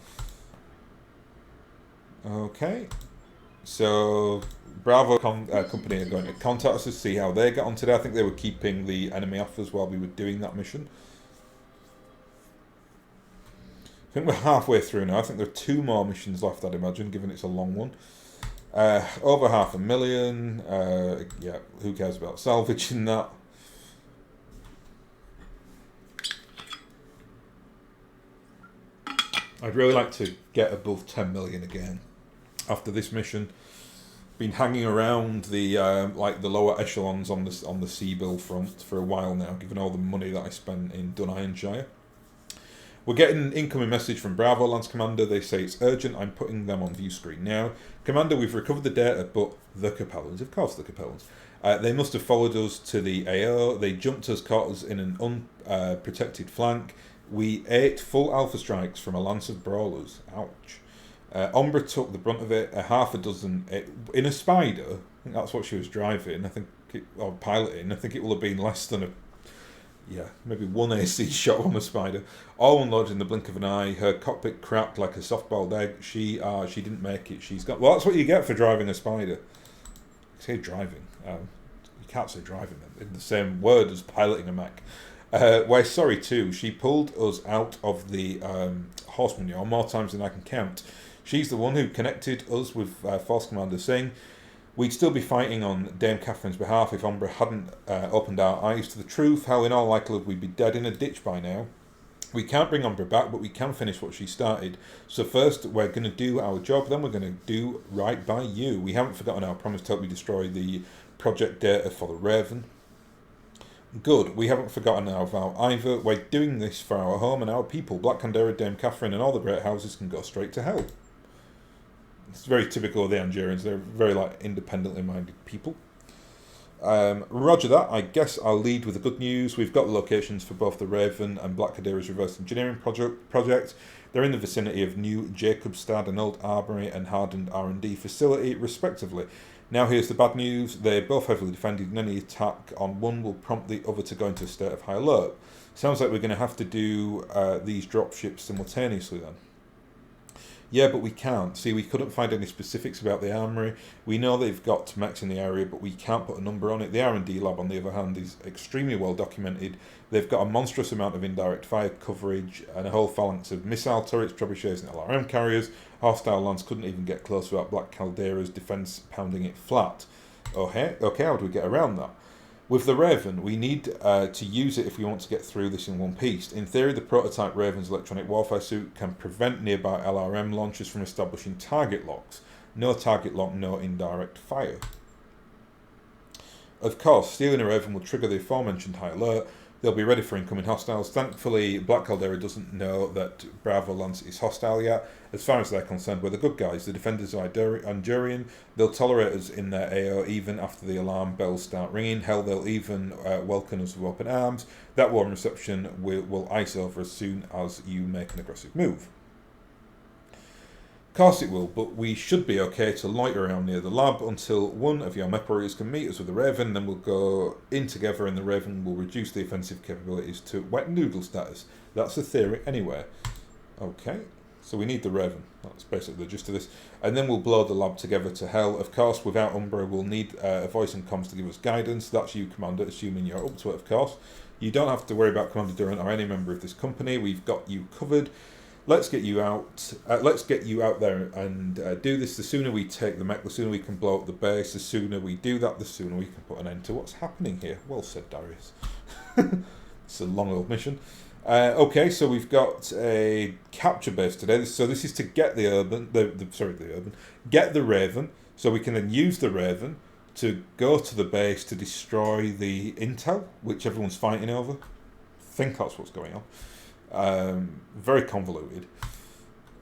Okay. So Bravo Company are going to contact us to see how they get on today. I think they were keeping the enemy off us while we were doing that mission. I think we're halfway through now. I think there are 2 more missions left, I'd imagine, given it's a long one. Over 500,000. Yeah, who cares about salvaging that? I'd really like to get above 10 million again after this mission. Been hanging around the like the lower echelons on the sea bill front for a while now, given all the money that I spent in Dunironsshire. We're getting an incoming message from Bravo Lance Commander. They say it's urgent. I'm putting them on view screen now. Commander, we've recovered the data, but the Capellans, of course the Capellans. They must have followed us to the AO. They jumped us, caught us in an unprotected flank. We ate full alpha strikes from a lance of brawlers. Ouch. Umbra took the brunt of it. Half a dozen in a Spider. I think that's what she was driving. Or piloting. I think it will have been less than maybe 1 AC shot on a Spider. All unloaded in the blink of an eye. Her cockpit cracked like a soft-boiled egg. She didn't make it. She's got. Well, that's what you get for driving a Spider. I say driving. You can't say driving in the same word as piloting a mech. We're sorry too. She pulled us out of the horseman yard more times than I can count. She's the one who connected us with Force Commander Singh. We'd still be fighting on Dame Catherine's behalf if Umbra hadn't opened our eyes to the truth, how in all likelihood we'd be dead in a ditch by now. We can't bring Umbra back, but we can finish what she started. So first, we're going to do our job, then we're going to do right by you. We haven't forgotten our promise to help you destroy the project data for the Raven. Good, we haven't forgotten our vow either. We're doing this for our home and our people. Black Candera, Dame Catherine, and all the great houses can go straight to hell. It's very typical of the Angerians. They're very independently minded people. Roger that. I guess I'll lead with the good news. We've got the locations for both the Raven and Black Candera's reverse engineering project. They're in the vicinity of New Jacobstad, an old armory and hardened R&D facility, respectively. Now here's the bad news. They're both heavily defended, and any attack on one will prompt the other to go into a state of high alert. Sounds like we're going to have to do these dropships simultaneously then. Yeah, but we can't. See, we couldn't find any specifics about the armory. We know they've got mechs in the area, but we can't put a number on it. The R&D lab, on the other hand, is extremely well documented. They've got a monstrous amount of indirect fire coverage and a whole phalanx of missile turrets, trebuchets and LRM carriers. Hostile lands couldn't even get close without Black Caldera's defence pounding it flat. Okay, how do we get around that? With the Raven, we need to use it if we want to get through this in one piece. In theory, the prototype Raven's electronic warfare suit can prevent nearby LRM launchers from establishing target locks. No target lock, no indirect fire. Of course, stealing a Raven will trigger the aforementioned high alert. They'll be ready for incoming hostiles. Thankfully, Black Caldera doesn't know that Bravo Lance is hostile yet. As far as they're concerned, we're the good guys. The defenders are Andurian. They'll tolerate us in their AO even after the alarm bells start ringing. Hell, they'll even welcome us with open arms. That warm reception will ice over as soon as you make an aggressive move. Of course it will, but we should be okay to loiter around near the lab until one of your mech warriors can meet us with the Raven, then we'll go in together and the Raven will reduce the offensive capabilities to wet noodle status. That's the theory anyway. Okay, so we need the Raven. That's basically the gist of this. And then we'll blow the lab together to hell. Of course, without Umbra, we'll need a voice and comms to give us guidance. That's you, Commander, assuming you're up to it, of course. You don't have to worry about Commander Durant or any member of this company. We've got you covered. let's get you out. Let's get you out there and do this. The sooner we take the mech, the sooner we can blow up the base. The sooner we do that, the sooner we can put an end to what's happening here. Well said, Darius. It's a long old mission. Okay, so we've got a capture base today. So this is to get the urban, get the Raven, so we can then use the Raven to go to the base to destroy the intel, which everyone's fighting over. I think that's what's going on. Very convoluted.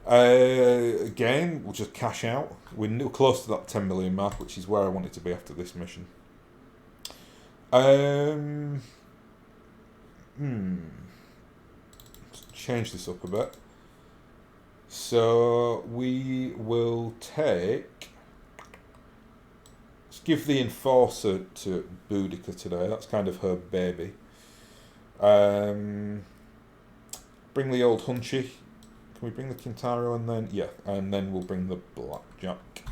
Again, we'll just cash out. We're close to that 10 million mark, which is where I wanted to be after this mission. Let's change this up a bit. So we will take... Let's give the Enforcer to Boudica today. That's kind of her baby. Bring the old Hunchy. Can we bring the Kintaro and then... Yeah, and then we'll bring the Blackjack.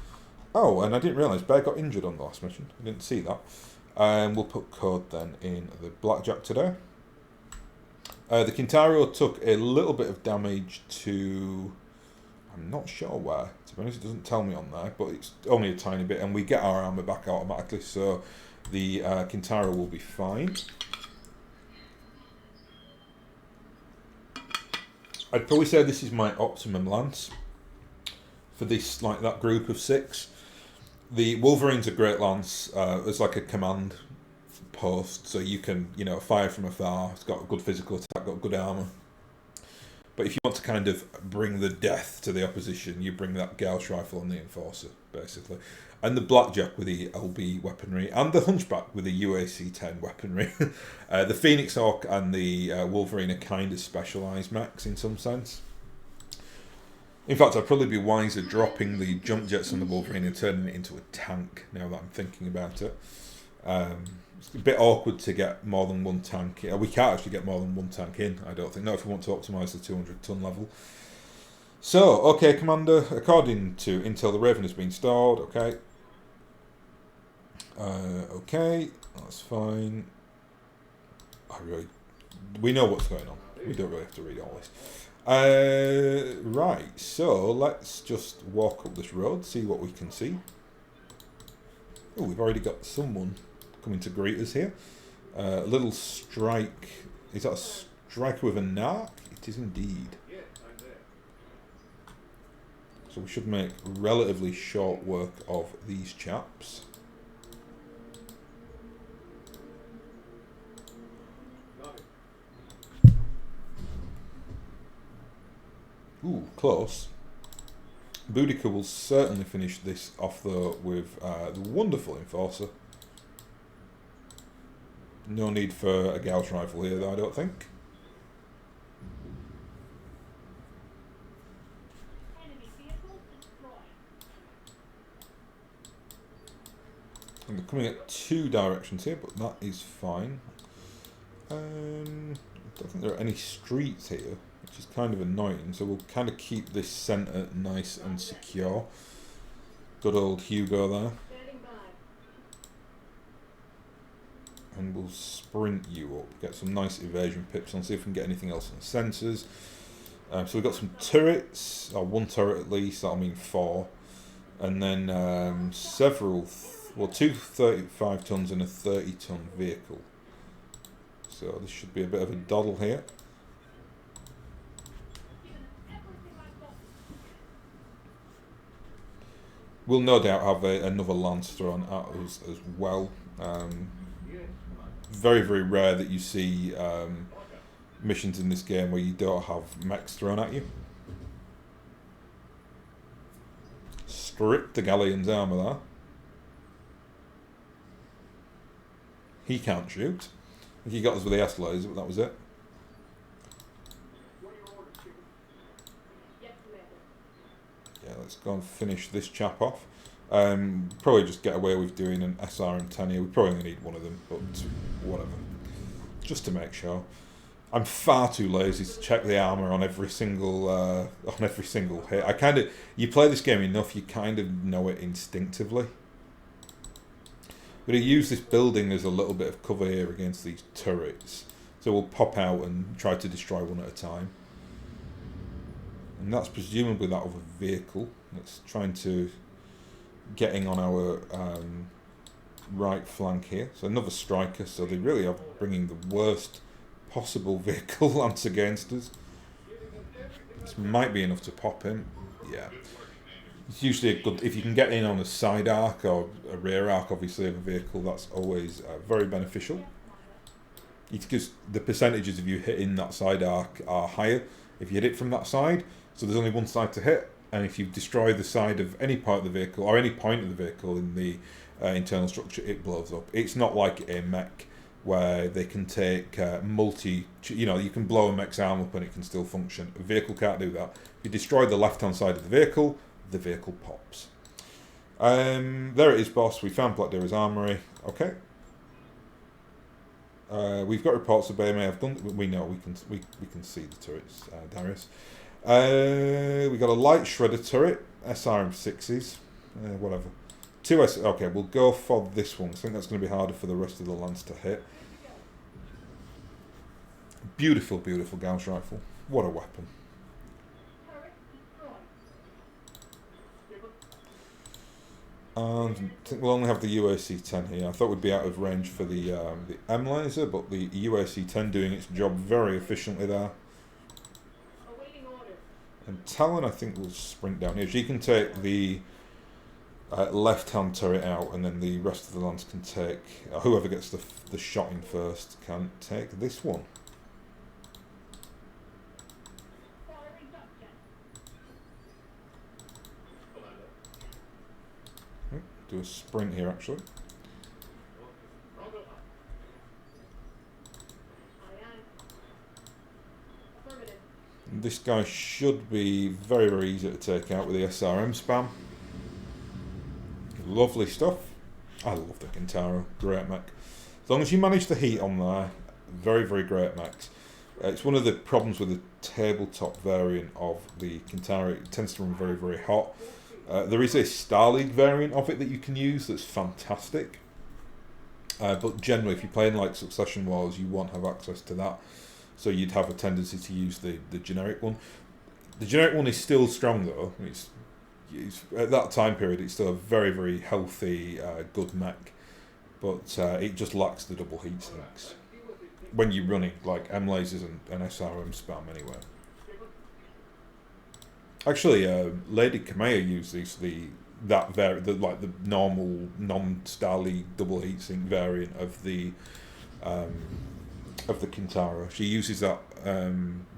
Oh, and I didn't realise Bear got injured on the last mission. I didn't see that. We'll put Code then in the Blackjack today. The Kintaro took a little bit of damage to... I'm not sure where. To be honest, it doesn't tell me on there, but it's only a tiny bit, and we get our armour back automatically, so the Kintaro will be fine. I'd probably say this is my optimum lance for this, like that group of 6. The Wolverine's a great lance. It's like a command post, so you can, fire from afar. It's got a good physical attack, got good armour. But if you want to kind of bring the death to the opposition, you bring that Gauss rifle and the Enforcer, basically. And the Blackjack with the LB weaponry, and the Hunchback with the UAC-10 weaponry. The Phoenix Hawk and the Wolverine are kind of specialised mechs in some sense. In fact, I'd probably be wiser dropping the jump jets on the Wolverine and turning it into a tank, now that I'm thinking about it. It's a bit awkward to get more than one tank. We can't actually get more than one tank in, I don't think. Not if we want to optimise the 200-ton level. So, okay, Commander, according to Intel, the Raven has been stored, okay. Okay, that's fine. We know what's going on. We don't really have to read all this. Right, so let's just walk up this road, see what we can see. Oh, we've already got someone coming to greet us here. A little strike. Is that a striker with a narc? It is indeed. So we should make relatively short work of these chaps. Ooh, close. Boudica will certainly finish this off though with the wonderful Enforcer. No need for a Gauss rifle here though, I don't think. And they're coming at 2 directions here, but that is fine. I don't think there are any streets here, which is kind of annoying, so we'll kind of keep this centre nice and secure. Good old Hugo there. And we'll sprint you up, get some nice evasion pips on, see if we can get anything else on the sensors. So we've got some turrets, or 1 turret at least, that'll mean 4. And then several, 2 35 tons and a 30-ton vehicle. So this should be a bit of a doddle here. We'll no doubt have another lance thrown at us as well. Very, very rare that you see missions in this game where you don't have mechs thrown at you. Strip the Galleon's armour there. He can't shoot. I think he got us with the S-laser, but that was it. Yeah, let's go and finish this chap off. Probably just get away with doing an SRM-10 here. We probably only need one of them, but whatever. Just to make sure. I'm far too lazy to check the armour on every single hit. You play this game enough, you kind of know it instinctively. We're going to use this building as a little bit of cover here against these turrets. So we'll pop out and try to destroy one at a time. And that's presumably that other vehicle that's trying to getting on our right flank here. So another striker, so they really are bringing the worst possible vehicle lance against us. This might be enough to pop him. Yeah. It's usually a good, if you can get in on a side arc or a rear arc, obviously, of a vehicle, that's always very beneficial. Because the percentages of you hitting that side arc are higher if you hit it from that side. So there's only one side to hit, and if you destroy the side of any part of the vehicle or any point of the vehicle in the internal structure, it blows up. It's not like a mech where they can take you can blow a mech's arm up and it can still function. A vehicle can't do that. If you destroy the left-hand side of the vehicle pops. There it is, boss. We found Black Deer's armory. Okay. We've got reports of Bay may have done. We know we can see the turrets, Darius. We got a light shredder turret, SRM6s, whatever. Okay, we'll go for this one. I think that's going to be harder for the rest of the lance to hit. Beautiful, beautiful Gauss rifle. What a weapon. And I think we'll only have the UAC-10 here. I thought we'd be out of range for the M laser, but the UAC-10 doing its job very efficiently there. And Talon, I think, will sprint down here. She can take the left-hand turret out, and then the rest of the lance can take... whoever gets the shot in first can take this one. Do a sprint here, actually. And this guy should be very, very easy to take out with the SRM spam. Lovely stuff. I love the Kintaro. Great mech. As long as you manage the heat on there, very, very great mechs. It's one of the problems with the tabletop variant of the Kintaro. It tends to run very, very hot. There is a Star League variant of it that you can use that's fantastic. But generally, if you're playing like Succession Wars, you won't have access to that. So you'd have a tendency to use the generic one. The generic one is still strong though. It's at that time period, it's still a very, very healthy, good mech. But it just lacks the double heat sinks when you're running like M lasers and SRM spam anyway. Actually, Lady Kamea uses the normal non-Star League double heatsink variant of the Kintaro. She uses that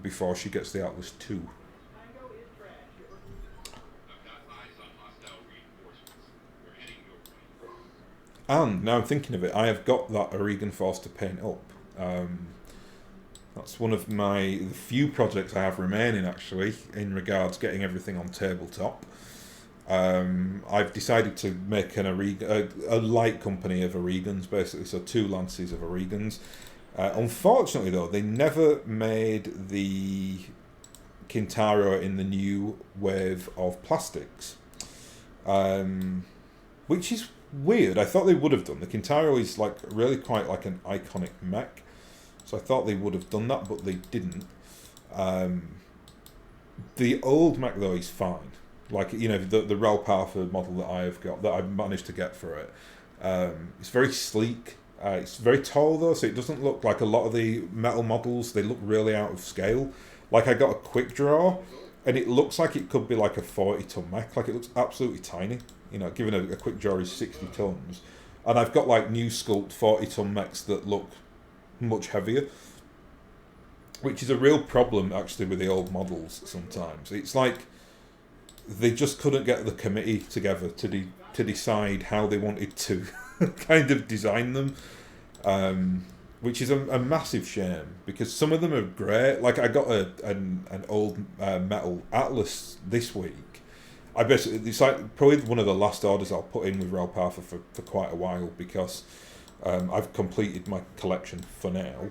before she gets the Atlas 2. And now I'm thinking of it, I have got that Oregon Force to paint up. That's one of the few projects I have remaining, actually, in regards to getting everything on tabletop. I've decided to make a light company of Oregons, basically, so 2 lances of Oregons. Unfortunately, though, they never made the Kintaro in the new wave of plastics, which is weird. I thought they would have done. The Kintaro is really quite like an iconic mech. So I thought they would have done that, but they didn't. The old mech, though, is fine. The Rel Powerful model that I have got, that I've managed to get for it. It's very sleek. It's very tall, though, so it doesn't look like a lot of the metal models. They look really out of scale. Like, I got a quick draw, and it looks like it could be like a 40-ton mech. Like, it looks absolutely tiny. Given a quick draw is 60 tons. And I've got, new sculpt 40-ton mechs that look much heavier, which is a real problem actually with the old models sometimes. It's like they just couldn't get the committee together to decide how they wanted to kind of design them, which is a massive shame, because some of them are great. Like, I got an old metal Atlas this week. It's like probably one of the last orders I'll put in with Rel Powerful for quite a while, because I've completed my collection for now,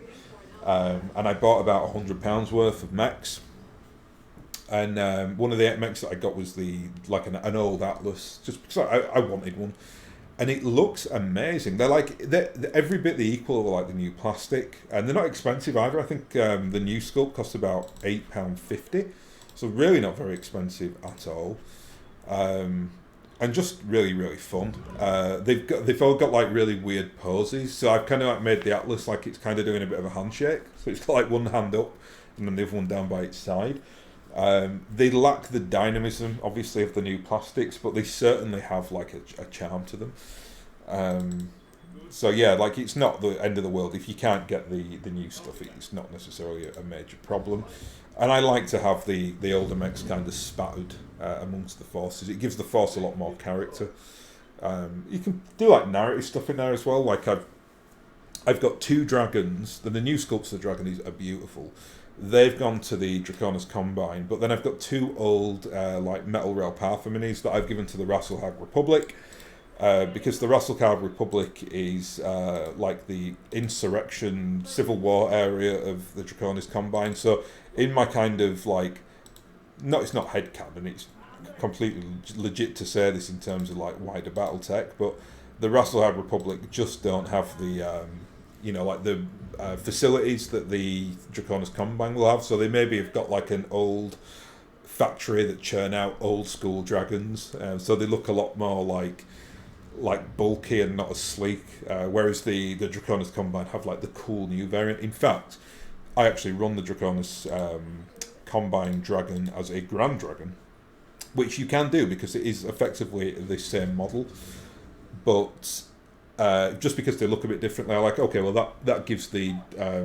and I bought about £100 worth of mechs, and one of the mechs that I got was an old Atlas, just because I wanted one, and it looks amazing. They're every bit the equal of the new plastic, and they're not expensive either. I think the new sculpt costs about £8.50, So really not very expensive at all. And just really, really fun. They've all got like really weird poses. So I've kind of like made the Atlas like it's kind of doing a bit of a handshake. So it's got like one hand up and then the other one down by its side. They lack the dynamism, obviously, of the new plastics, but they certainly have like a charm to them. So yeah, like it's not the end of the world if you can't get the new stuff. It's not necessarily a major problem. And I like to have the older mechs kind of spattered amongst the forces. It gives the force a lot more character. You can do like narrative stuff in there as well. Like I've got 2 dragons. The new sculpts of the dragon are beautiful. They've gone to the Draconis Combine, but then I've got 2 old like Metal Rail Powerful minis that I've given to the Rasselhag Republic. Because the Rasselhag Republic is like the insurrection, civil war area of the Draconis Combine. So in my kind of like, no, it's not headcanon, it's completely legit to say this in terms of like wider BattleTech, but the Rasselhag Republic just don't have the, like the facilities that the Draconis Combine will have. So they maybe have got like an old factory that churn out old school dragons. So they look a lot more like bulky and not as sleek, whereas the Draconis Combine have like the cool new variant. In fact, I actually run the Draconis Combine Dragon as a Grand Dragon, which you can do because it is effectively the same model, but just because they look a bit different, they're like, okay, well that gives the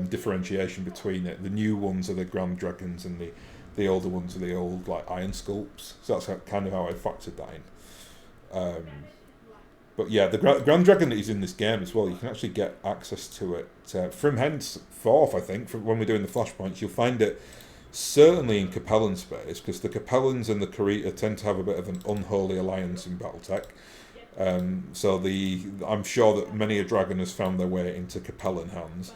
differentiation between it. The new ones are the Grand Dragons and the older ones are the old like Iron Sculpts. So that's kind of how I factored that in. But yeah, the Grand Dragon that is in this game as well, you can actually get access to it from henceforth, I think, from when we're doing the Flashpoints. You'll find it certainly in Capellan space, because the Capellans and the Karita tend to have a bit of an unholy alliance in BattleTech. So I'm sure that many a dragon has found their way into Capellan hands.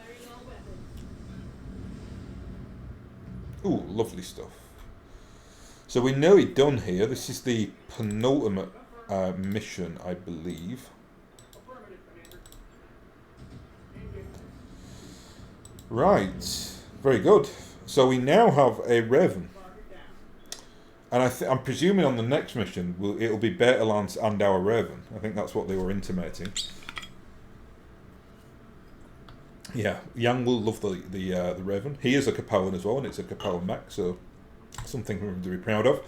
Ooh, lovely stuff. So we're nearly done here. This is the penultimate mission, I believe. Right, very good. So we now have a Raven, and I'm presuming on the next mission it'll be Beta Lance and our Raven. I think that's what they were intimating. Yeah, Yang will love the Raven. He is a Capellan as well, and it's a Capellan mech, so something for him to be proud of.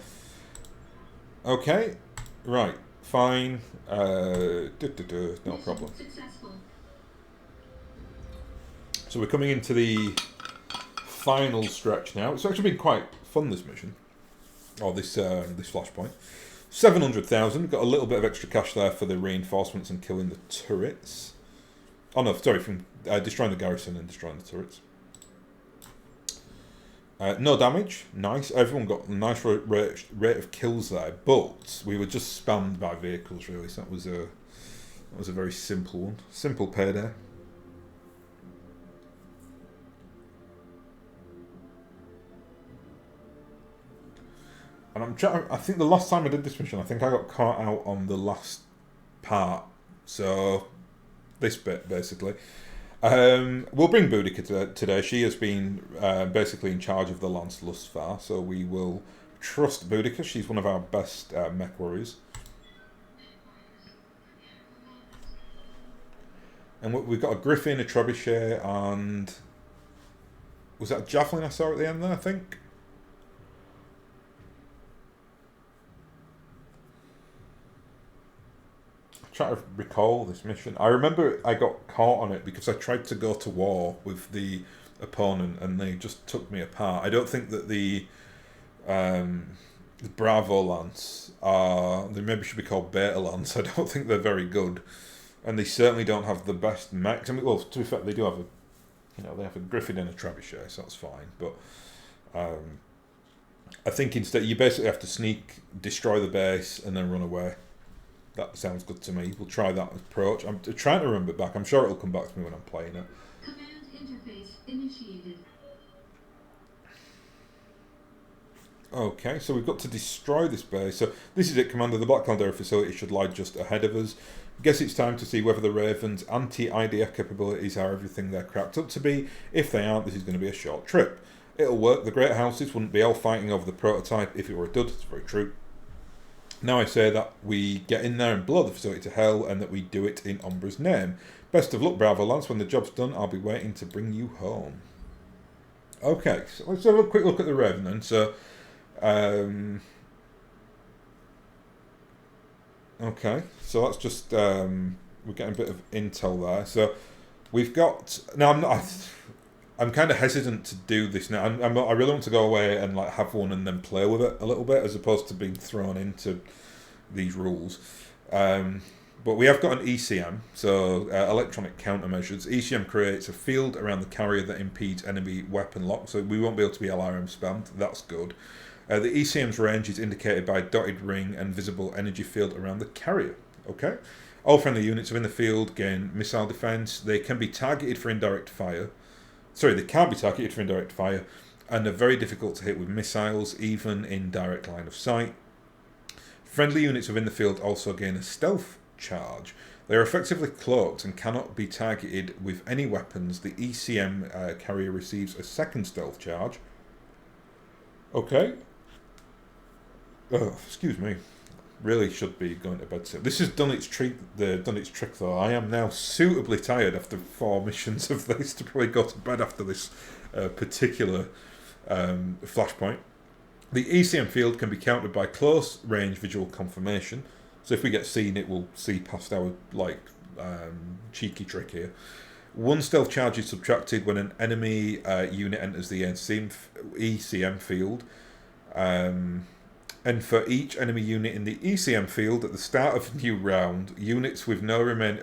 Okay, right. Fine. No problem. So we're coming into the final stretch now. It's actually been quite fun, this mission, or this flashpoint. 700,000. Got a little bit of extra cash there for the reinforcements and killing the turrets. Oh no, sorry, from destroying the garrison and destroying the turrets. No damage, nice. Everyone got a nice rate of kills there, but we were just spammed by vehicles really. So that was a very simple one, simple payday. And I think the last time I did this mission, I think I got caught out on the last part. So this bit basically. We'll bring Boudica today. She has been basically in charge of the Lance thus far, so we will trust Boudica. She's one of our best mech warriors. And we've got a Griffin, a Trebuchet, and was that a Javelin I saw at the end there, I think? Trying to recall this mission. I remember I got caught on it because I tried to go to war with the opponent and they just took me apart. I don't think that the Bravo Lance they maybe should be called Beta Lance. I don't think they're very good, and they certainly don't have the best mechs. I mean, well, to be fair, they do have they have a Griffin and a Trebuchet, so that's fine. But I think instead you basically have to sneak, destroy the base, and then run away. That sounds good to me. We'll try that approach. I'm trying to remember back. I'm sure it'll come back to me when I'm playing it. Command interface initiated. Okay, so we've got to destroy this base. So this is it, Commander. The Black Caldera facility should lie just ahead of us. Guess it's time to see whether the Raven's anti-IDF capabilities are everything they're cracked up to be. If they aren't, this is going to be a short trip. It'll work. The great houses wouldn't be all fighting over the prototype if it were a dud. It's very true. Now I say that we get in there and blow the facility to hell, and that we do it in Umbra's name. Best of luck, Bravo lads. When the job's done, I'll be waiting to bring you home. Okay, so let's have a quick look at the Raven then. So, okay, so that's just we're getting a bit of intel there. So we've got now. I'm kind of hesitant to do this now. I really want to go away and like have one and then play with it a little bit, as opposed to being thrown into these rules. But we have got an ECM, so electronic countermeasures. ECM creates a field around the carrier that impedes enemy weapon lock, so we won't be able to be LRM spammed. That's good. The ECM's range is indicated by a dotted ring and visible energy field around the carrier. Okay. All friendly units are in the field gain missile defense. They can be targeted for indirect fire. Sorry, they can't be targeted for indirect fire, and are very difficult to hit with missiles, even in direct line of sight. Friendly units within the field also gain a stealth charge. They are effectively cloaked and cannot be targeted with any weapons. The ECM carrier receives a second stealth charge. Okay. Oh, excuse me. Really should be going to bed soon. This has done its trick though. I am now suitably tired after 4 missions of this to probably go to bed after this particular flashpoint. The ECM field can be countered by close range visual confirmation. So if we get seen, it will see past our cheeky trick here. 1 stealth charge is subtracted when an enemy unit enters the ECM field. And for each enemy unit in the ECM field at the start of a new round, units with no remaining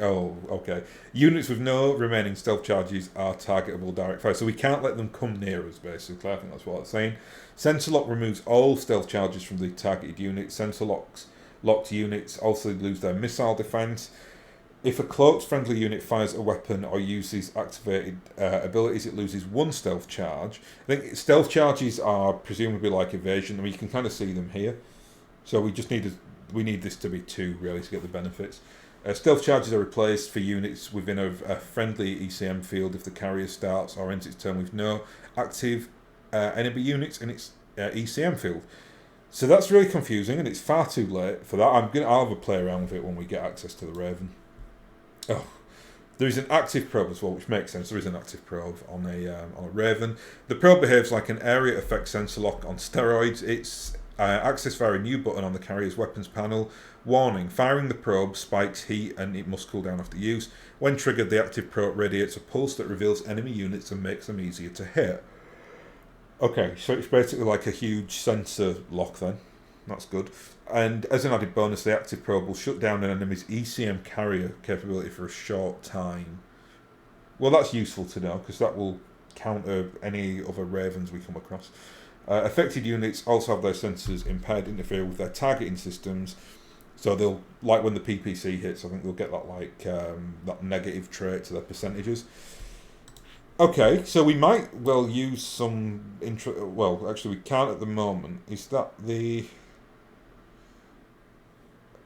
stealth charges are targetable direct fire. So we can't let them come near us, basically. I think that's what it's saying. Sensor lock removes all stealth charges from the targeted unit. Sensor locked units also lose their missile defense. If a cloaked friendly unit fires a weapon or uses activated abilities, it loses 1 stealth charge. I think stealth charges are presumably like evasion. I mean, you can kind of see them here. So we just need this to be 2 really to get the benefits. Stealth charges are replaced for units within a friendly ECM field if the carrier starts or ends its turn with no active enemy units in its ECM field. So that's really confusing, and it's far too late for that. I'll have a play around with it when we get access to the Raven. Oh, there is an active probe as well, which makes sense. There is an active probe on a Raven. The probe behaves like an area effect sensor lock on steroids. It's accessed via a new button on the carrier's weapons panel. Warning: firing the probe spikes heat and it must cool down after use. When triggered, the active probe radiates a pulse that reveals enemy units and makes them easier to hit. Okay, so it's basically like a huge sensor lock then. That's good. And as an added bonus, the active probe will shut down an enemy's ECM carrier capability for a short time. Well, that's useful to know, because that will counter any other Ravens we come across. Affected units also have their sensors impaired, interfere with their targeting systems. So they'll, like when the PPC hits, I think they'll get that that negative trait to their percentages. Okay, so we might well use some well, actually we can't at the moment. Is that the...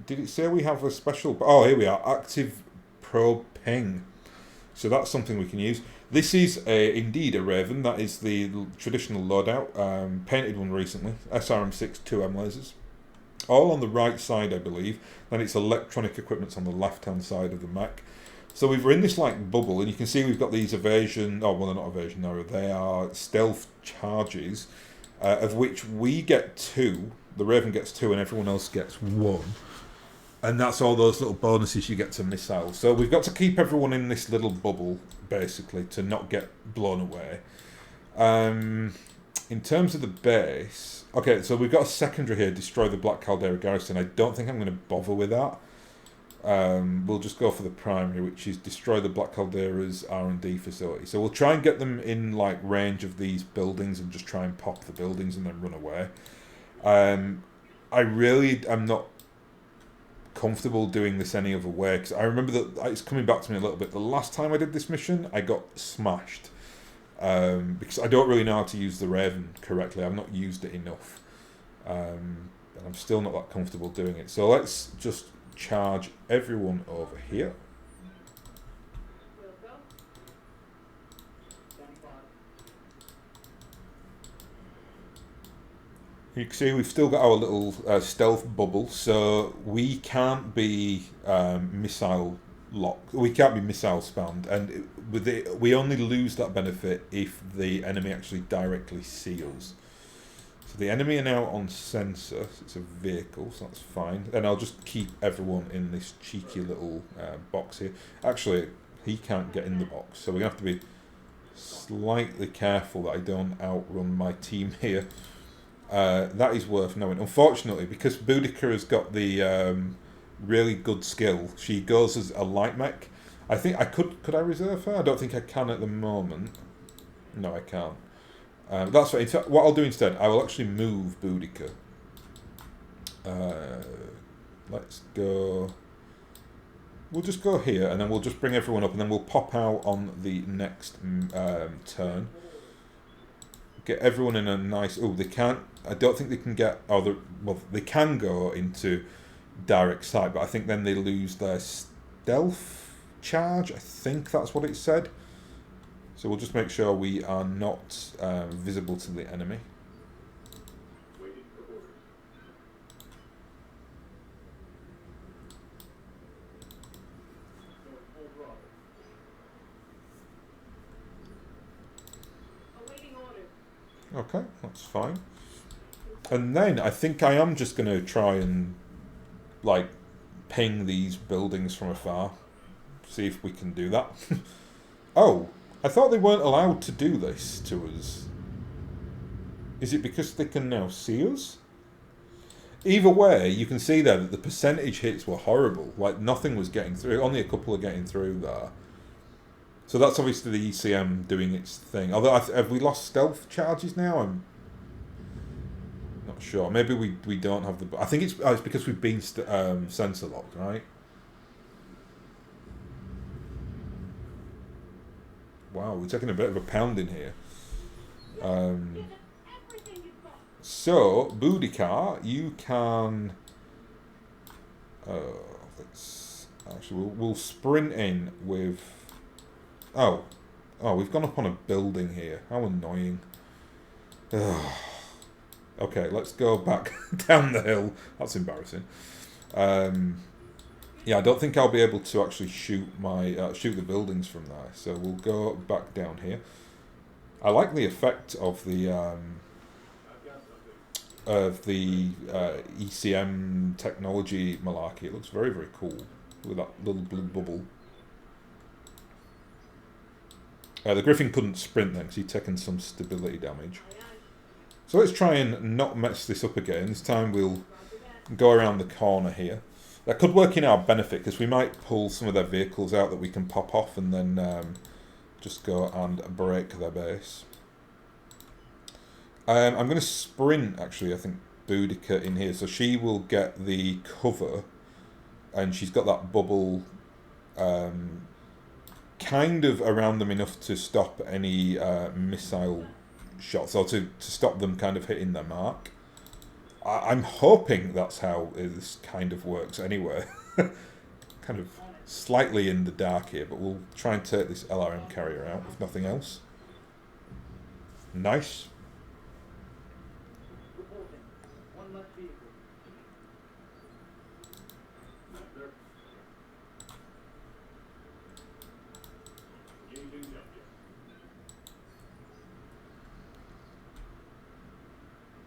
Did it say we have a special... Oh, here we are. Active probe ping. So that's something we can use. This is indeed a Raven. That is the traditional loadout. Painted one recently. SRM6 2M lasers. All on the right side, I believe. Then it's electronic equipment on the left-hand side of the mech. So we're in this like bubble, and you can see we've got these evasion... Oh, well, they're not evasion, no. They are stealth charges, of which we get 2. The Raven gets 2, and everyone else gets 1. And that's all those little bonuses you get to missiles. So we've got to keep everyone in this little bubble, basically, to not get blown away. In terms of the base... Okay, so we've got a secondary here, destroy the Black Caldera Garrison. I don't think I'm going to bother with that. We'll just go for the primary, which is destroy the Black Caldera's R&D facility. So we'll try and get them in like range of these buildings and just try and pop the buildings and then run away. I really am not comfortable doing this any other way, because I remember that it's coming back to me a little bit. The last time I did this mission, I got smashed because I don't really know how to use the Raven correctly. I've not used it enough, and I'm still not that comfortable doing it. So let's just charge everyone over here. You can see we've still got our little stealth bubble, so we can't be missile locked. We can't be missile spammed, and with it, we only lose that benefit if the enemy actually directly see us. So the enemy are now on sensor. So it's a vehicle, so that's fine. And I'll just keep everyone in this cheeky little box here. Actually, he can't get in the box, so we're gonna have to be slightly careful that I don't outrun my team here. That is worth knowing. Unfortunately, because Boudica has got the really good skill, she goes as a light mech. I think I could I reserve her? I don't think I can at the moment. No, I can't. That's right. What I'll do instead, I will actually move Boudica. Let's go. We'll just go here, and then we'll just bring everyone up, and then we'll pop out on the next turn. Get everyone in a nice. Oh, they can't. I don't think they can get. Oh, well, they can go into direct sight, but I think then they lose their stealth charge. I think that's what it said. So we'll just make sure we are not visible to the enemy. Okay, that's fine. And then I think I am just going to try and like ping these buildings from afar. See if we can do that. Oh, I thought they weren't allowed to do this to us. Is it because they can now see us? Either way, you can see there that the percentage hits were horrible. Like nothing was getting through. Only a couple are getting through there. So that's obviously the ECM doing its thing. Although, have we lost stealth charges now? I'm not sure. Maybe we don't have the... I think it's because we've been sensor locked, right? Wow, we're taking a bit of a pounding here. So, Boudica, you can... let's... Actually, we'll sprint in with... Oh, we've gone up on a building here. How annoying. Ugh. Okay, let's go back down the hill. That's embarrassing. Yeah, I don't think I'll be able to actually shoot my shoot the buildings from there. So we'll go back down here. I like the effect of the ECM technology malarkey. It looks very, very cool with that little blue bubble. The Griffin couldn't sprint then because he'd taken some stability damage. So let's try and not mess this up again. This time we'll go around the corner here. That could work in our benefit because we might pull some of their vehicles out that we can pop off and then just go and break their base. I'm going to sprint, actually, I think, Boudica in here. So she will get the cover and she's got that bubble... kind of around them enough to stop any missile shots, or to stop them kind of hitting their mark. I'm hoping that's how this kind of works anyway. Kind of slightly in the dark here, but we'll try and take this LRM carrier out, if nothing else. Nice.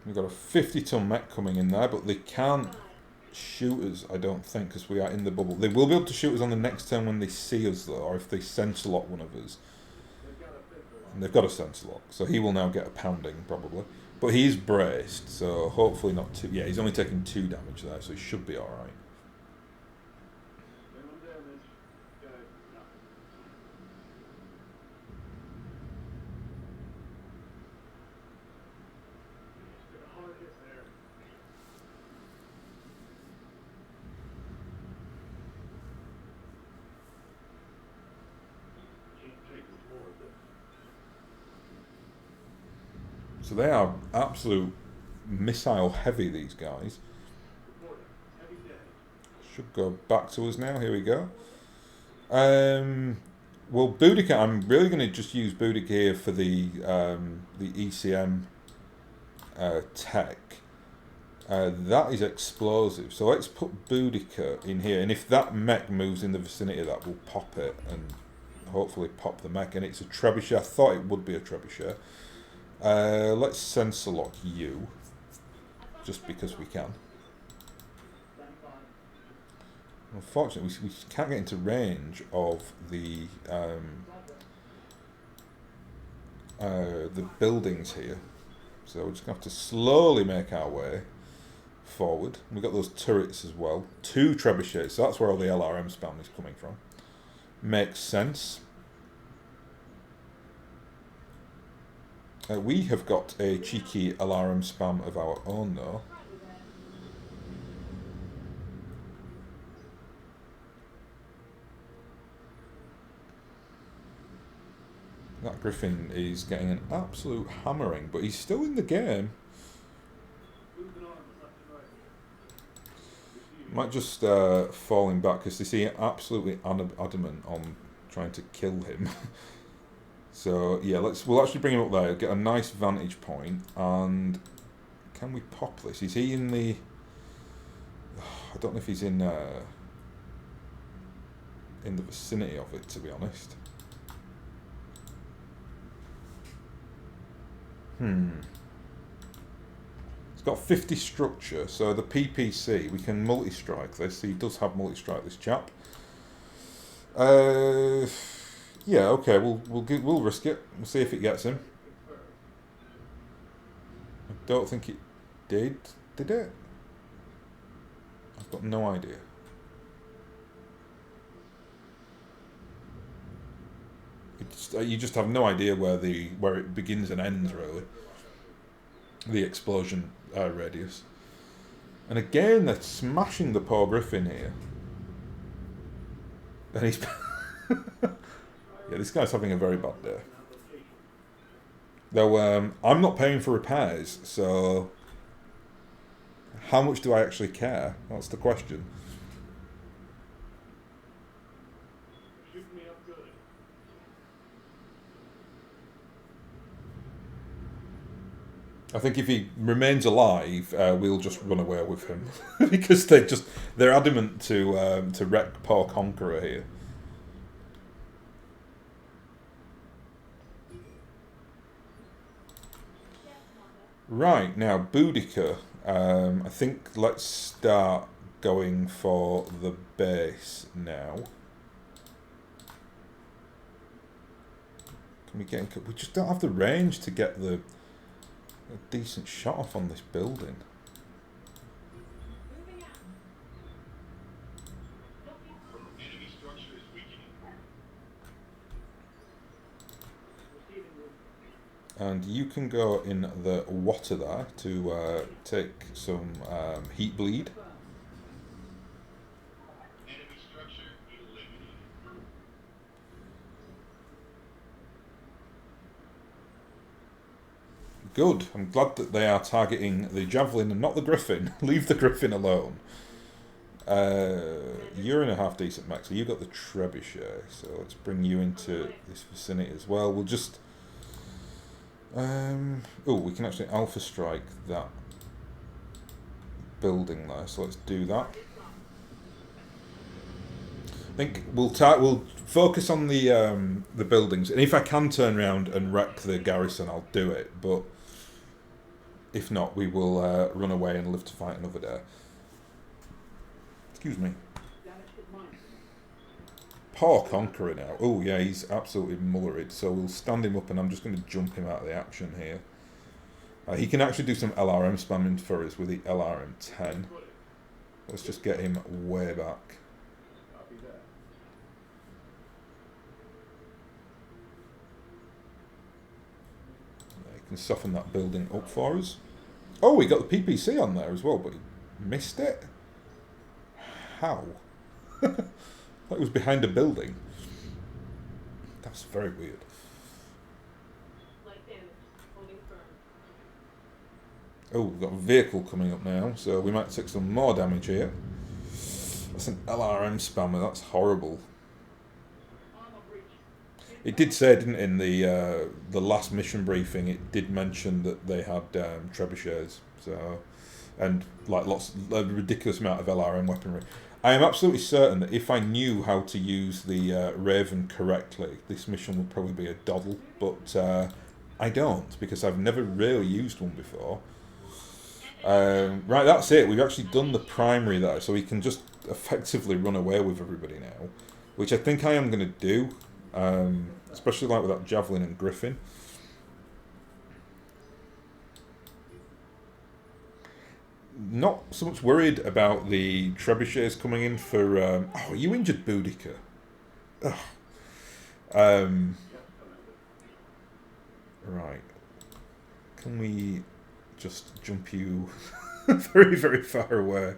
We've got a 50-ton mech coming in there, but they can't shoot us, I don't think, because we are in the bubble. They will be able to shoot us on the next turn when they see us, though, or if they sensor lock one of us. And they've got a sensor lock, so he will now get a pounding, probably. But he's braced, so hopefully not too... Yeah, he's only taking 2 damage there, so he should be alright. So they are absolute missile heavy, these guys. Should go back to us now. Here we go. Well, Boudica, I'm really going to just use Boudica here for the ECM tech. That is explosive. So let's put Boudica in here. And if that mech moves in the vicinity of that, we'll pop it and hopefully pop the mech. And it's a trebuchet. I thought it would be a trebuchet. Let's sensor lock you. Just because we can. Unfortunately, we can't get into range of the buildings here. So we're just going to have to slowly make our way forward. We've got those turrets as well. 2 trebuchets, so that's where all the LRM spam is coming from. Makes sense. We have got a cheeky LRM spam of our own though. That Griffin is getting an absolute hammering, but he's still in the game. Might just falling back because they seem absolutely adamant on trying to kill him. So yeah, we'll actually bring him up there, get a nice vantage point, and can we pop this? Is he in the? I don't know if he's in the vicinity of it, to be honest. It's got 50 structure, so the PPC, we can multi-strike this. He does have multi-strike, this chap. Yeah, okay, we'll risk it. We'll see if it gets him. I don't think it did. Did it? I've got no idea. You just have no idea where it begins and ends, really. The explosion radius. And again, they're smashing the poor Griffin here. And he's... yeah, this guy's having a very bad day. Though, I'm not paying for repairs, so... How much do I actually care? That's the question. I think if he remains alive, we'll just run away with him because they're adamant to wreck poor Conqueror here. Right now, Boudica. I think let's start going for the base now. Can we get? We just don't have the range to get a decent shot off on this building. And you can go in the water there to take some heat bleed. Good. I'm glad that they are targeting the Javelin and not the Griffin. Leave the Griffin alone. You're in a half decent max, so you got the Trebuchet. So let's bring you into this vicinity as well. We'll just... we can actually alpha strike that building there. So let's do that. I think we'll focus on the buildings, and if I can turn around and wreck the garrison, I'll do it. But if not, we will run away and live to fight another day. Excuse me. Poor Conqueror now. Oh yeah, he's absolutely mullered. So we'll stand him up, and I'm just going to jump him out of the action here. He can actually do some LRM spamming for us with the LRM-10. Let's just get him way back. Can soften that building up for us. Oh, we got the PPC on there as well, but he missed it? How? That was behind a building. That's very weird. Oh, we've got a vehicle coming up now, so we might take some more damage here. That's an LRM spammer, that's horrible. It did say, didn't it, in the last mission briefing, it did mention that they had trebuchets. So and like a ridiculous amount of LRM weaponry. I am absolutely certain that if I knew how to use the Raven correctly, this mission would probably be a doddle, but I don't, because I've never really used one before. Right, that's it. We've actually done the primary there, so we can just effectively run away with everybody now, which I think I am going to do, especially like with that Javelin and Griffin. Not so much worried about the trebuchets coming in for... oh, you injured Boudica. Right. Can we just jump you very, very far away?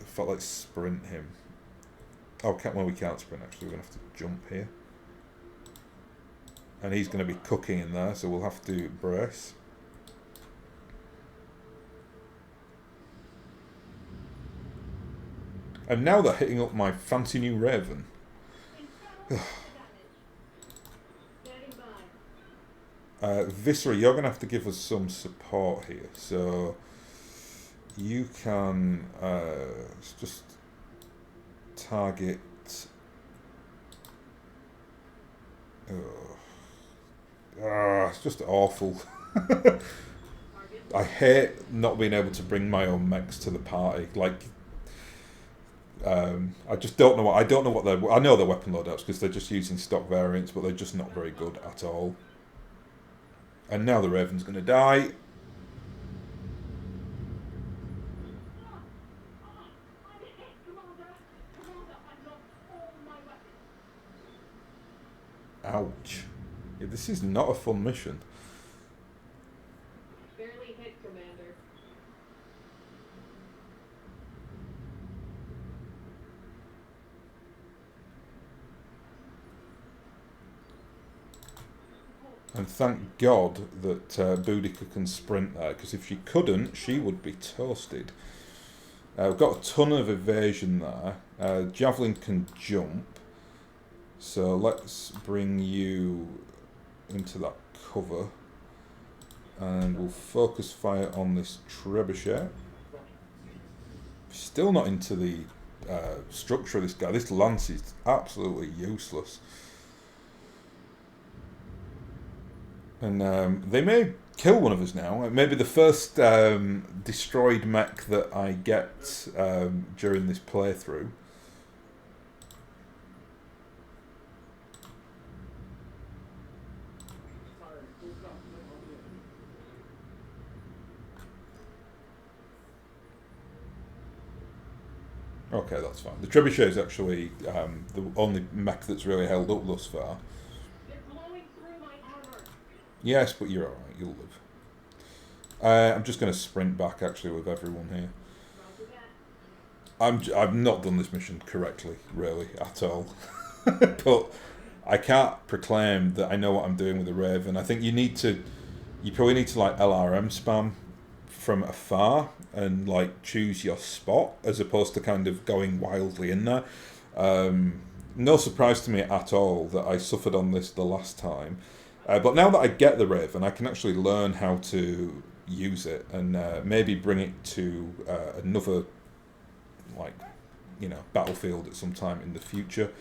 Felt like sprint him. Oh, well, we can't sprint, actually. We're going to have to jump here. And he's going to be cooking in there, so we'll have to brace. And now they're hitting up my fancy new Raven. Viscera, you're going to have to give us some support here. So you can just target... it's just awful. I hate not being able to bring my own mechs to the party. Like... I just don't know what... I don't know what they're... I know they're weapon loadouts because they're just using stock variants, but they're just not very good at all. And now the Raven's going to die. Ouch. Yeah, this is not a fun mission. Barely hit, Commander. And thank God that Boudica can sprint there, because if she couldn't, she would be toasted. We've got a ton of evasion there. Javelin can jump. So let's bring you into that cover. And we'll focus fire on this trebuchet. Still not into the structure of this guy. This lance is absolutely useless. And they may kill one of us now. It may be the first destroyed mech that I get during this playthrough. Okay, that's fine. The trebuchet is actually the only mech that's really held up thus far. Yes, but you're alright, you'll live. I'm just going to sprint back actually with everyone here. I've not done this mission correctly, really, at all. But I can't proclaim that I know what I'm doing with the Raven. I think you probably need to like LRM spam from afar and like choose your spot as opposed to kind of going wildly in there. No surprise to me at all that I suffered on this the last time. But now that I get the Raven, I can actually learn how to use it and maybe bring it to another, like, battlefield at some time in the future.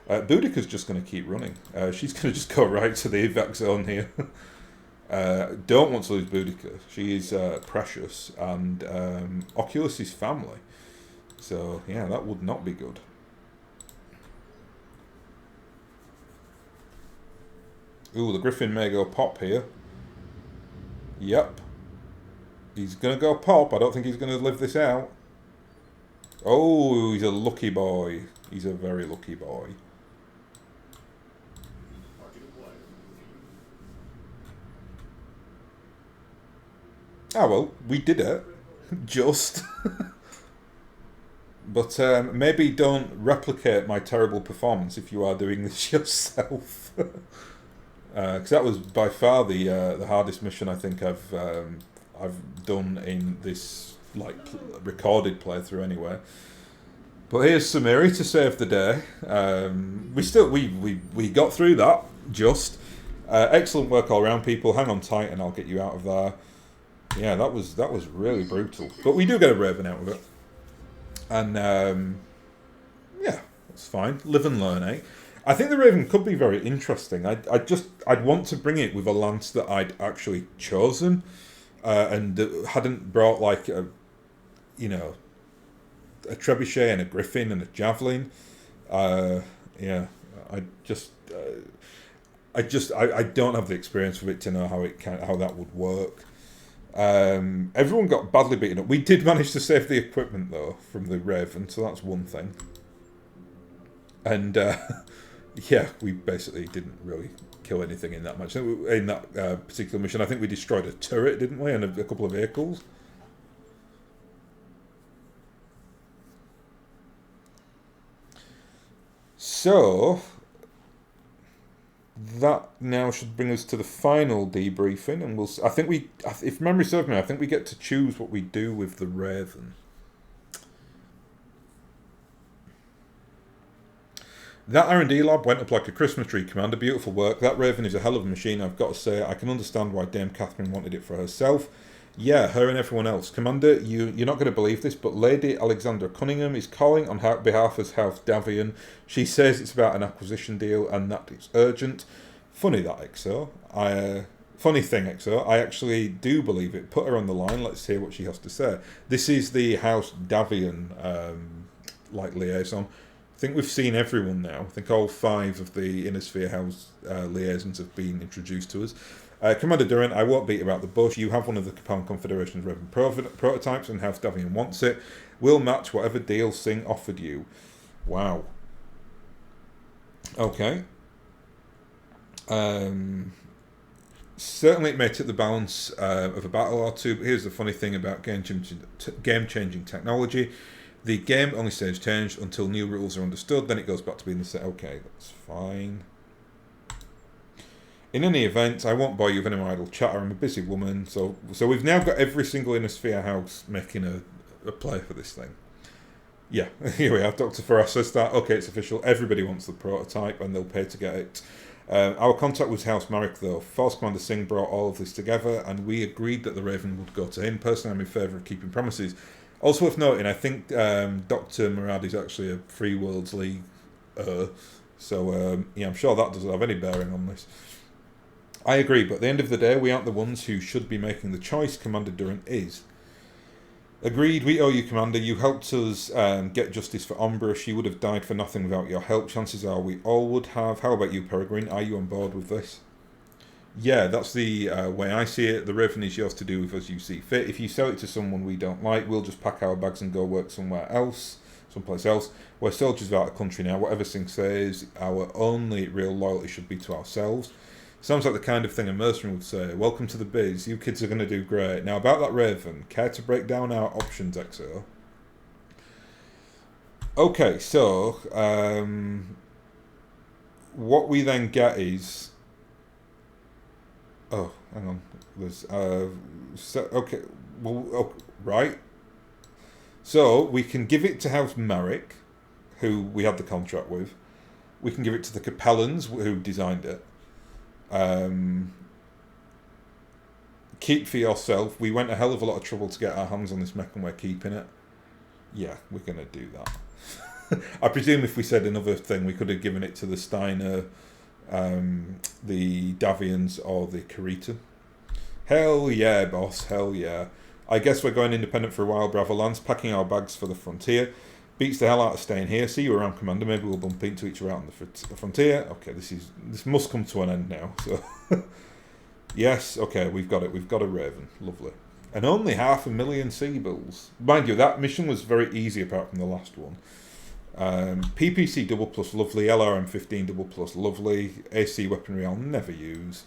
Boudica's just going to keep running. She's going to just go right to the evac zone here. Don't want to lose Boudica. She is precious, and Oculus is family. So, yeah, that would not be good. Ooh, the Griffin may go pop here. Yep. He's going to go pop. I don't think he's going to live this out. Oh, he's a lucky boy. He's a very lucky boy. Ah, well, we did it. Just. But maybe don't replicate my terrible performance if you are doing this yourself. Because that was by far the hardest mission I think I've done in this recorded playthrough anyway. But here's Samiri to save the day. We got through that. Just excellent work all around, people. Hang on tight, and I'll get you out of there. Yeah, that was really brutal. But we do get a Raven out of it. And yeah, that's fine. Live and learn, eh? I think the Raven could be very interesting. I'd want to bring it with a lance that I'd actually chosen, and that hadn't brought like a, you know, a trebuchet and a griffin and a javelin. Yeah, I just, I don't have the experience with it to know how that would work. Everyone got badly beaten up. We did manage to save the equipment though from the Raven, so that's one thing. And yeah, we basically didn't really kill anything in that match. In that particular mission, I think we destroyed a turret, didn't we, and a couple of vehicles. So that now should bring us to the final debriefing, and I think if memory serves me, I think we get to choose what we do with the Raven. That R&D lab went up like a Christmas tree, Commander. Beautiful work. That Raven is a hell of a machine, I've got to say. I can understand why Dame Catherine wanted it for herself. Yeah, her and everyone else. Commander, you're not going to believe this, but Lady Alexandra Cunningham is calling on behalf of House Davian. She says it's about an acquisition deal and that it's urgent. Funny that, XO. Funny thing, XO. I actually do believe it. Put her on the line. Let's hear what she has to say. This is the House Davian liaison. I think we've seen everyone now. I think all 5 of the Inner Sphere House liaisons have been introduced to us. Commander Durant, I won't beat about the bush. You have one of the Capone Confederation's Raven prototypes and House Davian wants it. We'll match whatever deal Singh offered you. Wow. Okay. Certainly it may tip the balance of a battle or two, but here's the funny thing about game-changing technology. The game only stays changed until new rules are understood, then it goes back to being the same. Okay, that's fine. In any event, I won't bore you with any more idle chatter. I'm a busy woman, so we've now got every single Inner Sphere house making a play for this thing. Yeah, here we have. Dr. Farrar says that. Okay, it's official. Everybody wants the prototype, and they'll pay to get it. Our contact was House Marek, though. Force Commander Singh brought all of this together, and we agreed that the Raven would go to him. Personally, I'm in favour of keeping promises. Also worth noting, I think Dr. Murad is actually a Free Worlds League. So, yeah, I'm sure that doesn't have any bearing on this. I agree, but at the end of the day, we aren't the ones who should be making the choice. Commander Durant is. Agreed, we owe you, Commander. You helped us get justice for Umbra. She would have died for nothing without your help. Chances are we all would have. How about you, Peregrine? Are you on board with this? Yeah, that's the way I see it. The Raven is yours to do with as you see fit. If you sell it to someone we don't like, we'll just pack our bags and go work someplace else. We're soldiers out of the country now. Whatever Singh says, our only real loyalty should be to ourselves. Sounds like the kind of thing a mercenary would say. Welcome to the biz. You kids are going to do great. Now, about that Raven, care to break down our options, XO? Okay, so what we then get is... Oh, hang on. There's okay. Well, right. So we can give it to House Marek, who we had the contract with. We can give it to the Capellans, who designed it. Keep for yourself. We went a hell of a lot of trouble to get our hands on this mech, and we're keeping it. Yeah, we're gonna do that. I presume if we said another thing, we could have given it to the Steiner, the Davians, or the Karitan. Hell yeah, boss. Hell yeah. I guess we're going independent for a while, Bravo Lance, packing our bags for the frontier. Beats the hell out of staying here. See you around, Commander. Maybe we'll bump into each other out on the frontier. Okay, this must come to an end now. So, yes, okay, we've got it. We've got a Raven. Lovely. And only 500,000 Seabills. Mind you, that mission was very easy apart from the last one. PPC double plus lovely. LRM 15 double plus lovely. AC weaponry I'll never use.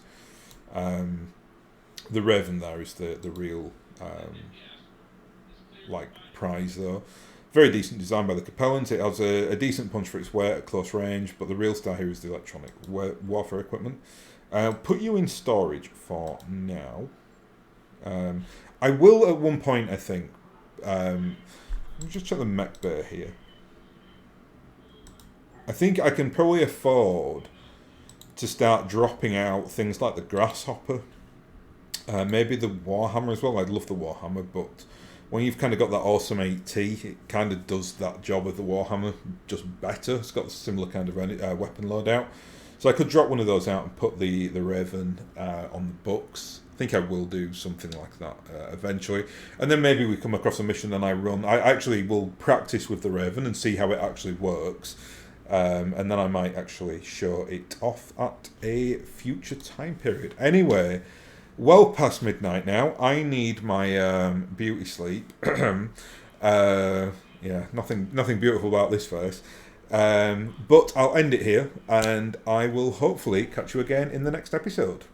The Raven there is the real prize though. Very decent design by the Capellans. It has a decent punch for its weight at close range, but the real star here is the electronic warfare equipment. Put you in storage for now. I will at one point, I think. Let me just check the mech bay here. I think I can probably afford to start dropping out things like the Grasshopper. Maybe the Warhammer as well. I'd love the Warhammer, but when you've kind of got that awesome 8T, it kind of does that job of the Warhammer just better. It's got a similar kind of weapon loadout. So I could drop one of those out and put the Raven on the books. I think I will do something like that eventually. And then maybe we come across a mission and I actually will practice with the Raven and see how it actually works. And then I might actually show it off at a future time period. Anyway, well past midnight now. I need my beauty sleep. Yeah, nothing beautiful about this face. But I'll end it here, and I will hopefully catch you again in the next episode.